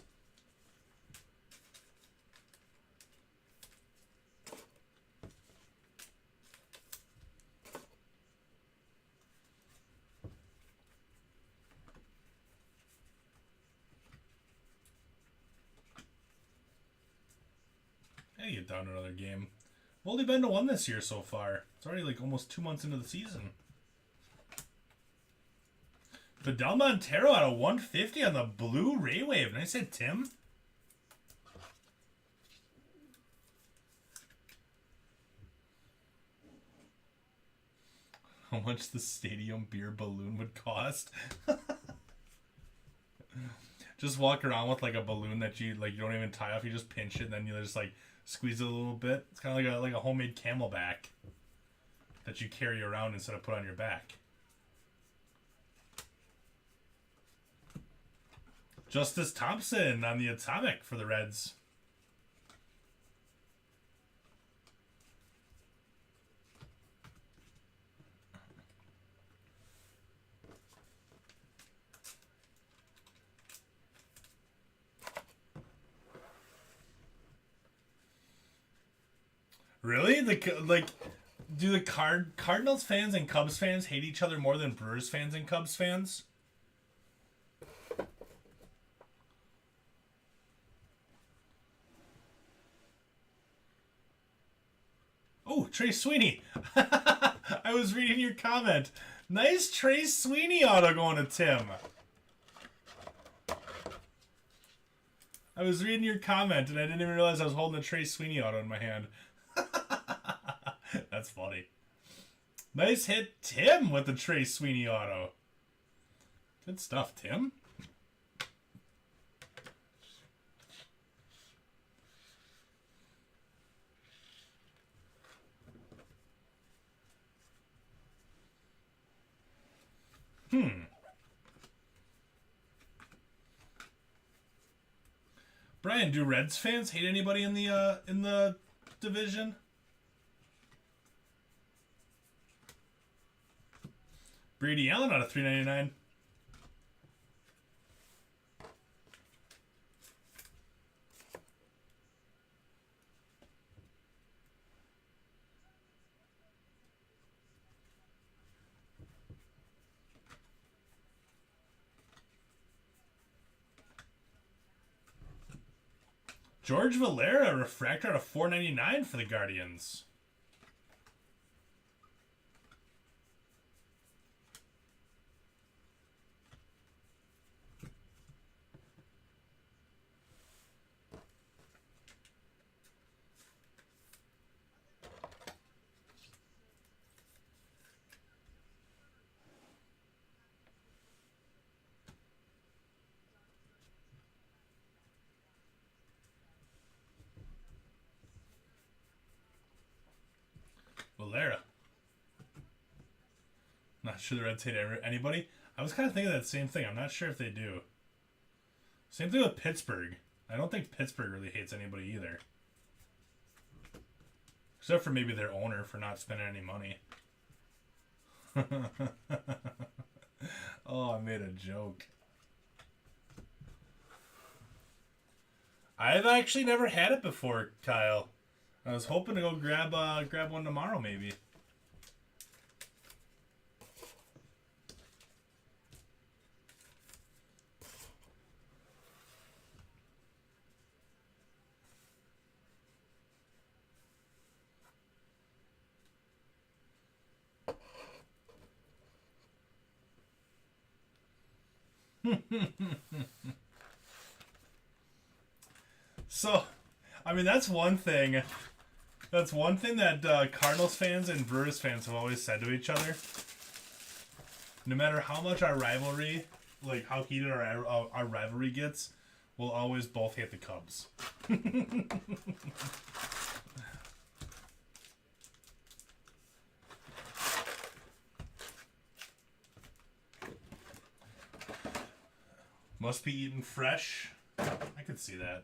Hey, get down to another game. We've only been to one this year so far. It's already like almost 2 months into the season. Fidel Montero out of 150 on the blue Ray Wave. Nice hit, Tim. How much the stadium beer balloon would cost? Just walk around with like a balloon that you don't even tie off. You just pinch it and then you just like squeeze it a little bit. It's kind of like a homemade Camelback that you carry around instead of put on your back. Justice Thompson on the Atomic for the Reds. Really? Do the Cardinals fans and Cubs fans hate each other more than Brewers fans and Cubs fans? Oh, Trey Sweeney. I was reading your comment. Nice Trey Sweeney auto going to Tim. I was reading your comment and I didn't even realize I was holding a Trey Sweeney auto in my hand. That's funny. Nice hit, Tim, with the Trey Sweeney auto. Good stuff, Tim. Brian, do Reds fans hate anybody in the division? Brady Allen out of 399. George Valera, refractor out of 499 for the Guardians. not sure the Reds hate anybody. I was kind of thinking that same thing. I'm not sure if they do. Same thing with Pittsburgh. I don't think Pittsburgh really hates anybody either. Except for maybe their owner for not spending any money. Oh, I made a joke. I've actually never had it before, Kyle. I was hoping to go grab one tomorrow, maybe. So, I mean, that's one thing. That's one thing that Cardinals fans and Brewers fans have always said to each other. No matter how much our rivalry, like how heated our rivalry gets, we'll always both hate the Cubs. Must be eaten fresh. I could see that.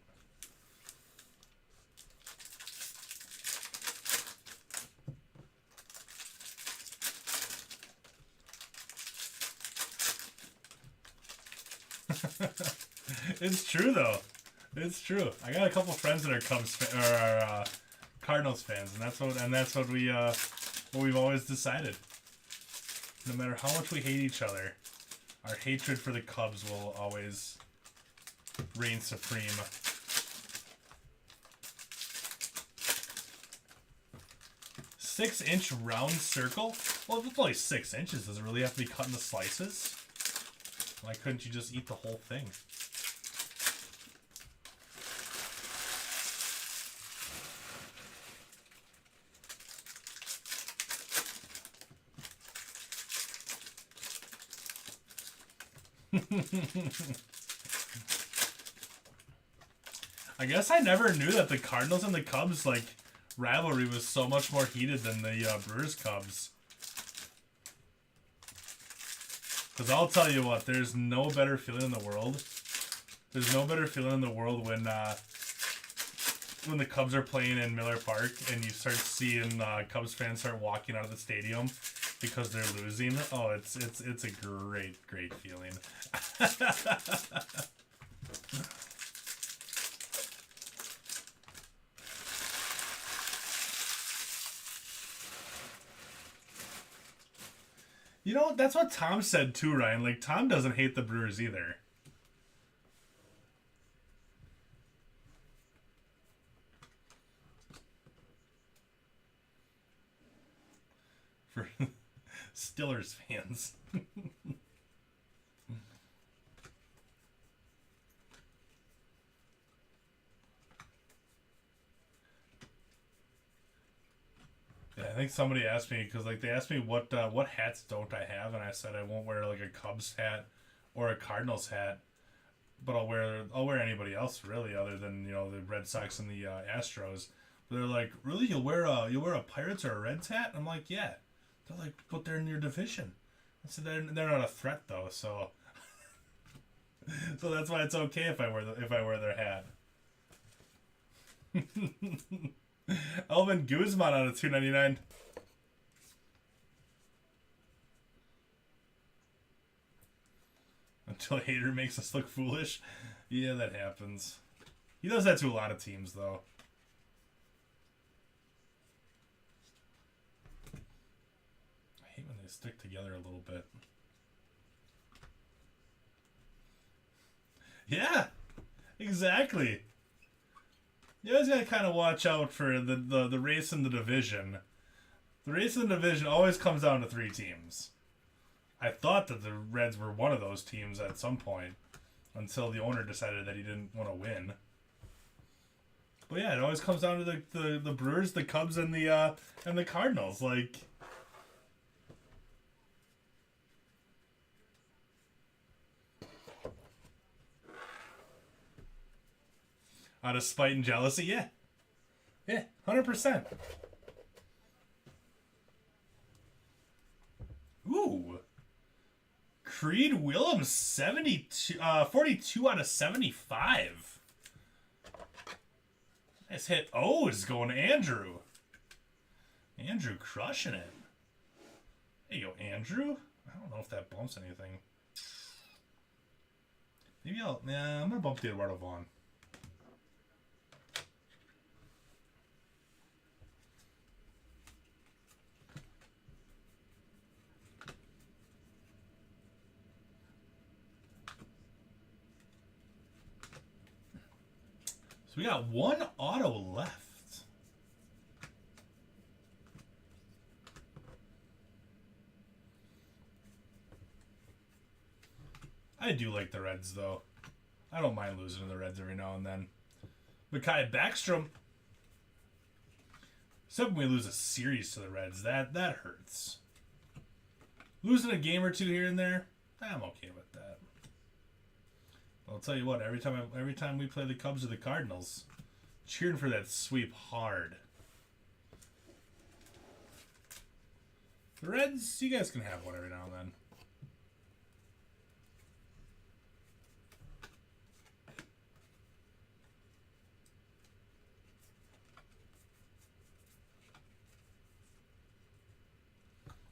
It's true though. It's true. I got a couple friends that are Cardinals fans, and that's what we've always decided. No matter how much we hate each other, our hatred for the Cubs will always reign supreme. Six-inch round circle? Well, if it's only 6 inches, does it really have to be cut into slices? Why couldn't you just eat the whole thing? I guess I never knew that the Cardinals and the Cubs rivalry was so much more heated than the Brewers Cubs. Because I'll tell you what, there's no better feeling in the world. There's no better feeling in the world when the Cubs are playing in Miller Park and you start seeing Cubs fans start walking out of the stadium because they're losing. Oh, it's a great feeling. You know, that's what Tom said too, Ryan. Like, Tom doesn't hate the Brewers either. For Stillers fans. Yeah, I think somebody asked me, because they asked me what hats don't I have, and I said I won't wear a Cubs hat or a Cardinals hat, but I'll wear anybody else really, other than the Red Sox and the Astros. But they're like, really, you'll wear a Pirates or a Reds hat? And I'm like, yeah. They're like, but they're in your division. I said they're not a threat though, so so that's why it's okay if I wear their hat. Elvin Guzman on a $2.99. Until a hater makes us look foolish. Yeah, that happens. He does that to a lot of teams, though. I hate when they stick together a little bit. Yeah, exactly. You always gotta kind of watch out for the race in the division. The race in the division always comes down to 3 teams. I thought that the Reds were one of those teams at some point, until the owner decided that he didn't want to win. But yeah, it always comes down to the Brewers, the Cubs, and the Cardinals. Like, out of spite and jealousy, yeah. Yeah, 100%. Ooh. Creed Willems, 72, 42 out of 75. Nice hit. Oh, is going to Andrew. Andrew crushing it. There you go, Andrew. I don't know if that bumps anything. Maybe I'm going to bump the Eduardo Vaughn. So we got one auto left. I do like the Reds, though. I don't mind losing to the Reds every now and then. Mekhi Backstrom. Except when we lose a series to the Reds, that hurts. Losing a game or two here and there, I'm okay with that. I'll tell you what, every time we play the Cubs or the Cardinals, cheering for that sweep hard. The Reds, you guys can have one every now and then.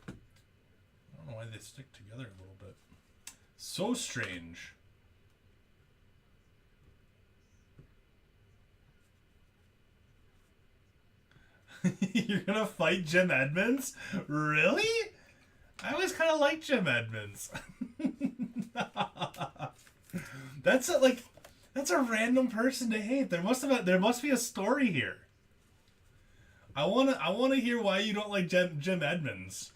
I don't know why they stick together a little bit. So strange. You're gonna fight Jim Edmonds? Really? I always kind of liked Jim Edmonds. That's a random person to hate. There must be a story here. I wanna hear why you don't like Jim Edmonds.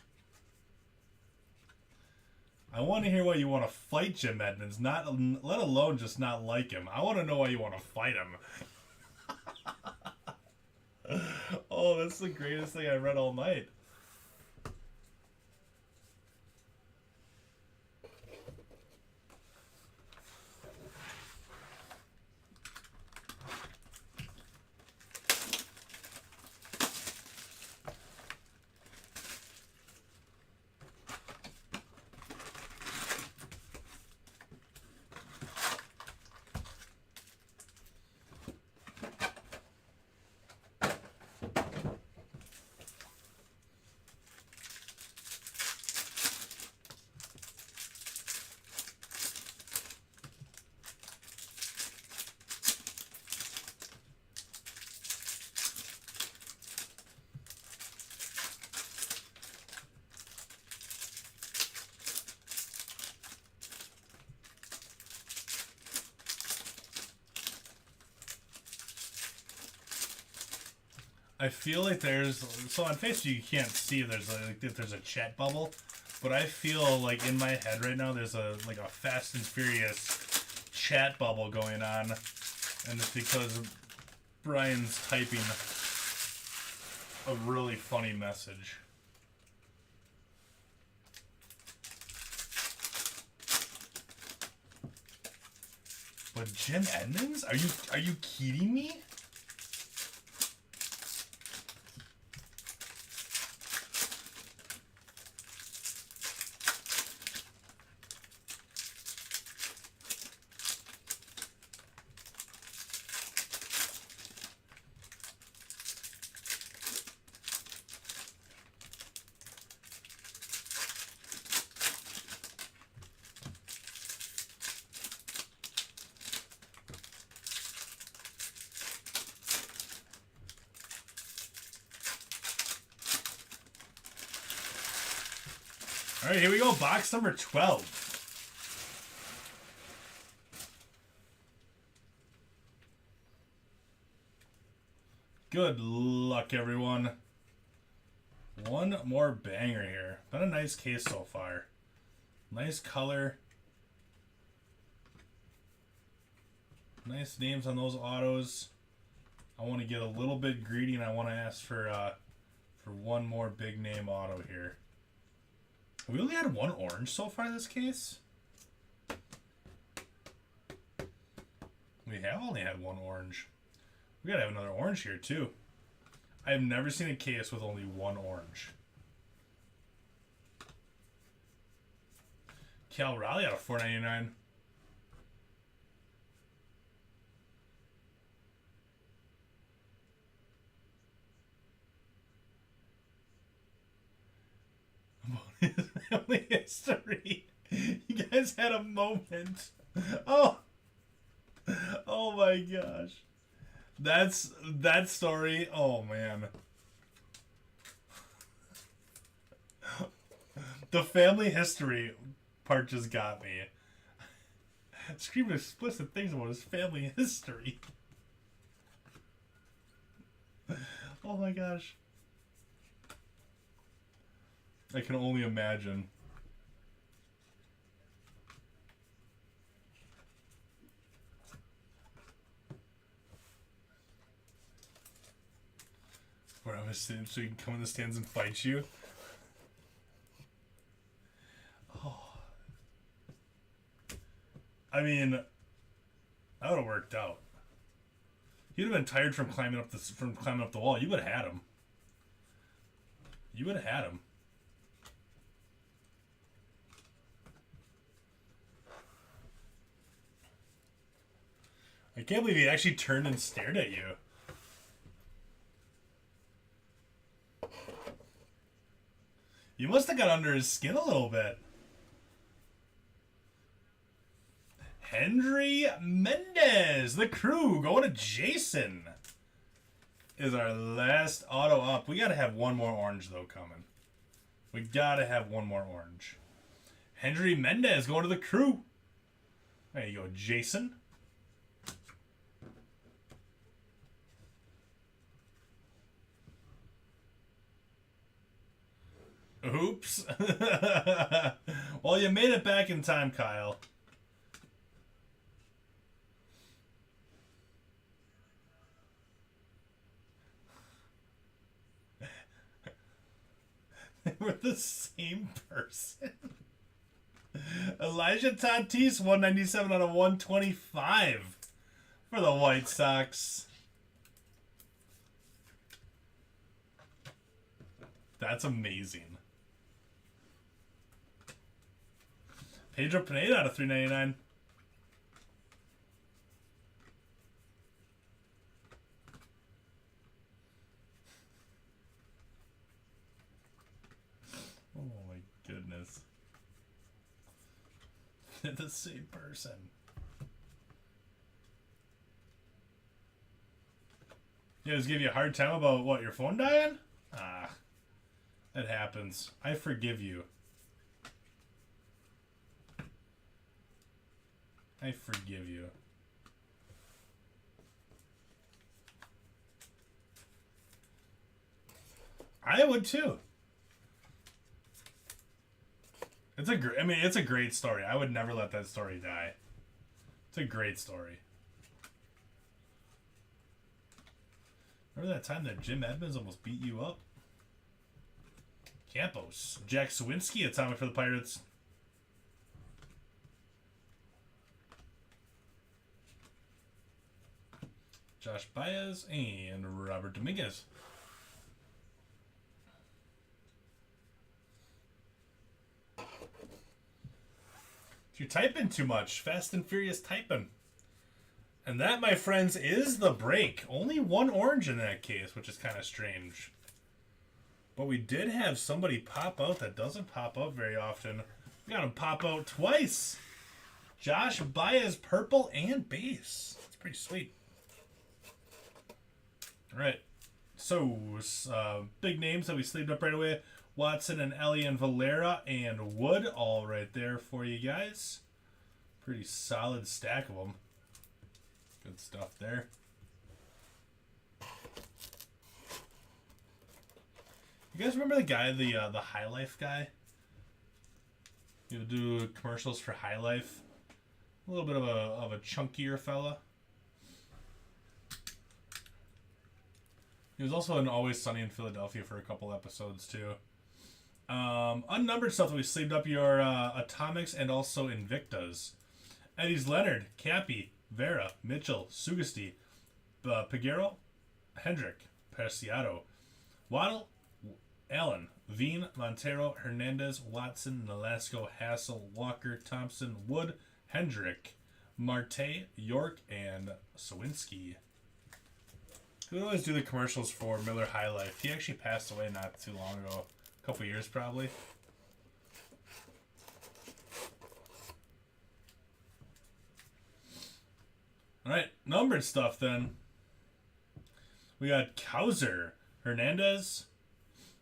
I want to hear why you want to fight Jim Edmonds, let alone just not like him. I want to know why you want to fight him. Oh, that's the greatest thing I read all night. I feel like so on Facebook you can't see if there's a chat bubble, but I feel like in my head right now there's a Fast and Furious chat bubble going on, and it's because Brian's typing a really funny message. But Jim Edmonds? Are you kidding me? All right, here we go. Box number 12. Good luck, everyone. One more banger here. Been a nice case so far. Nice color. Nice names on those autos. I want to get a little bit greedy, and I want to ask for one more big name auto here. We only had one orange so far this case. We have only had one orange. We gotta have another orange here too. I have never seen a case with only one orange. Cal Raleigh out of 499. Family history. You guys had a moment. Oh. Oh my gosh. That's that story. Oh man. The family history part just got me. Screaming explicit things about his family history. Oh my gosh. I can only imagine. Where I was sitting so he can come in the stands and fight you. Oh. I mean, that would have worked out. He'd have been tired from climbing up the wall. You would have had him. You would have had him. I can't believe he actually turned and stared at you. You must have got under his skin a little bit. Henry Mendez, the crew, going to Jason. Is our last auto up. We got to have one more orange, though, coming. We got to have one more orange. Henry Mendez going to the crew. There you go, Jason. Oops. Well, you made it back in time, Kyle. We're the same person. Elijah Tatis, 197 out of 125 for the White Sox. That's amazing. Pedro Pineda out of 399. Oh my goodness. They're the same person. Yeah, just give you a hard time about what, your phone dying? Ah, that happens. I forgive you. I forgive you. I would too. It's a great. I mean, it's a great story. I would never let that story die. It's a great story. Remember that time that Jim Edmonds almost beat you up? Campos, Jack Sawinski, atomic for the Pirates. Josh Baez and Robert Dominguez. You're typing too much. Fast and furious typing. And that, my friends, is the break. Only one orange in that case, which is kind of strange. But we did have somebody pop out that doesn't pop out very often. We got him pop out twice. Josh Baez, purple and base. That's pretty sweet. All right. So, big names that we sleeved up right away. Watson and Ellie and Valera and Wood, all right there for you guys. Pretty solid stack of them. Good stuff there. You guys remember the guy, the High Life guy? He would do commercials for High Life. A little bit of a chunkier fella. He was also in Always Sunny in Philadelphia for a couple episodes too. Unnumbered stuff that we sleeved up your Atomics and also Invictas. Eddie's Leonard, Cappy, Vera, Mitchell, Sugasti, Piguero, Hendrick, Preciado, Waddle, Allen, Veen, Montero, Hernandez, Watson, Nolasco, Hassel, Walker, Thompson, Wood, Hendrick, Marte, York, and Sawinski. We always do the commercials for Miller High Life. He actually passed away not too long ago. A couple years probably. Alright, numbered stuff then. We got Kauser, Hernandez,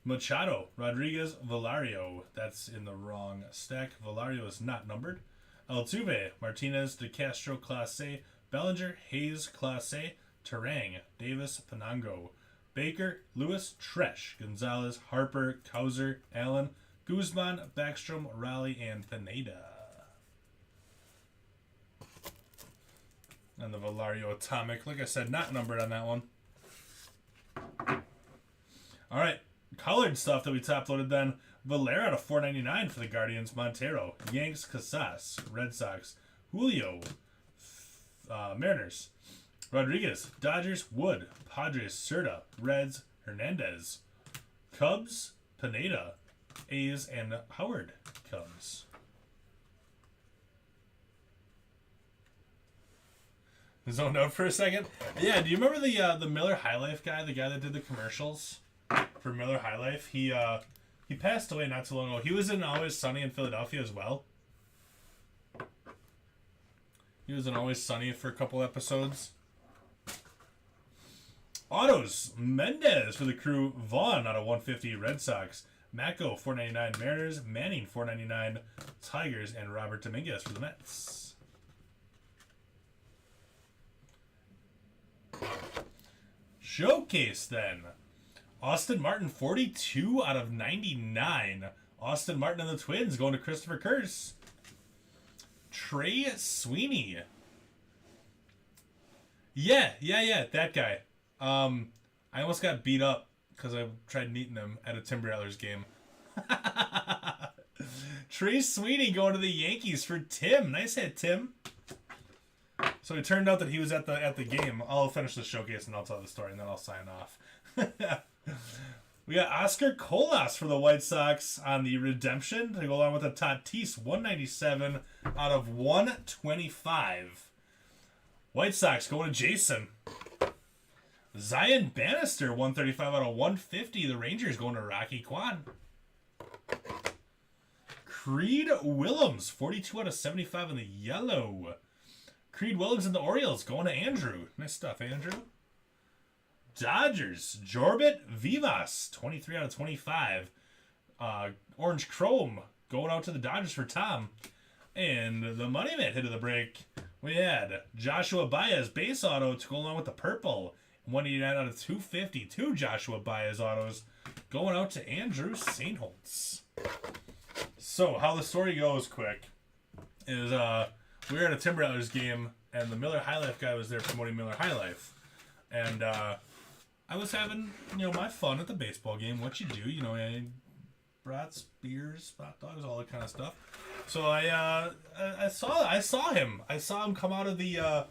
Machado, Rodriguez, Valario. That's in the wrong stack. Valario is not numbered. Altuve, Martinez, DeCastro, Clase, Bellinger, Hayes, Clase, Terang, Davis, Penango, Baker, Lewis, Tresh, Gonzalez, Harper, Kauser, Allen, Guzman, Backstrom, Raleigh, and Pineda. And the Valario Atomic, like I said, not numbered on that one. Alright, colored stuff that we top loaded then. Valera out of 499 for the Guardians, Montero, Yanks, Casas, Red Sox, Julio, Mariners, Rodriguez, Dodgers, Wood, Padres, Cerda, Reds, Hernandez, Cubs, Pineda, A's, and Howard Cubs. Zoned out for a second. Yeah, do you remember the Miller High Life guy, the guy that did the commercials for Miller High Life? He passed away not too long ago. He was in Always Sunny in Philadelphia as well. He was in Always Sunny for a couple episodes. Autos, Mendez for the Crew, Vaughn out of 150 Red Sox, Mako 499 Mariners, Manning 499 Tigers, and Robert Dominguez for the Mets. Showcase then. Austin Martin 42 out of 99. Austin Martin and the Twins going to Christopher Curse. Trey Sweeney. Yeah, that guy. I almost got beat up because I tried neating him at a Timber Rattlers game. Trey Sweeney going to the Yankees for Tim. Nice hit, Tim. So it turned out that he was at the game. I'll finish the showcase and I'll tell the story and then I'll sign off. We got Oscar Colas for the White Sox on the redemption to go along with the Tatis 197 out of 125. White Sox going to Jason. Zion Bannister 135 out of 150. The Rangers going to Rocky Kwan. Creed Willems 42 out of 75 in the yellow. Creed Willems and the Orioles going to Andrew. Nice stuff, Andrew. Dodgers, Jorbit Vivas, 23 out of 25. Orange Chrome going out to the Dodgers for Tom. And the Money Man hit of the break. We had Joshua Baez base auto to go along with the purple. 189 out of 250. Two Joshua Baez autos going out to Andrew Saintholtz. So, how the story goes quick is we were at a Timber Rattlers game, and the Miller High Life guy was there promoting Miller High Life. And I was having, my fun at the baseball game. What you do, I brats, beers, hot dogs, all that kind of stuff. So I saw him. I saw him come out of the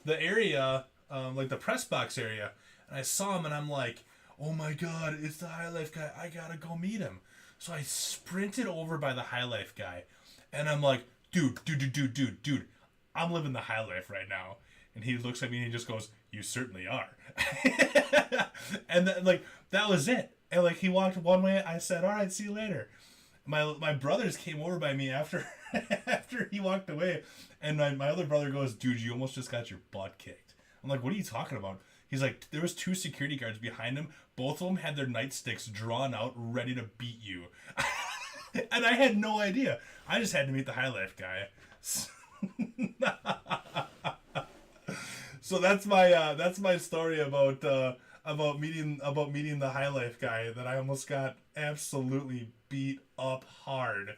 area, like the press box area, and I saw him, and I'm like, oh my god, it's the High Life guy. I gotta go meet him. So I sprinted over by the High Life guy, and I'm like, dude, I'm living the high life right now. And he looks at me and he just goes, you certainly are. And then, that was it. And he walked one way. I said, all right, see you later. My brothers came over by me after he walked away, and my other brother goes, dude, you almost just got your butt kicked. I'm like, what are you talking about? He's like, there was two security guards behind him. Both of them had their nightsticks drawn out, ready to beat you. And I had no idea. I just had to meet the High Life guy. So that's my story about meeting the High Life guy that I almost got absolutely beat up hard.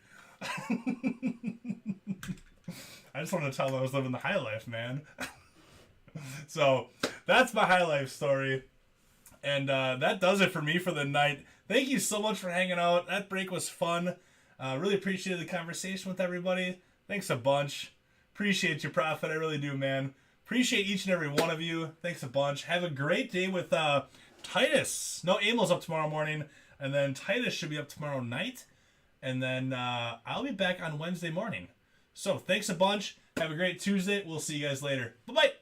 I just wanted to tell him I was living the High Life, man. So that's my High Life story. And that does it for me for the night. Thank you so much for hanging out. That break was fun. Really appreciated the conversation with everybody. Thanks a bunch. Appreciate you, Prophet. I really do, man. Appreciate each and every one of you. Thanks a bunch. Have a great day with Titus. No, Amel's up tomorrow morning. And then Titus should be up tomorrow night. And then I'll be back on Wednesday morning. So thanks a bunch. Have a great Tuesday. We'll see you guys later. Bye-bye.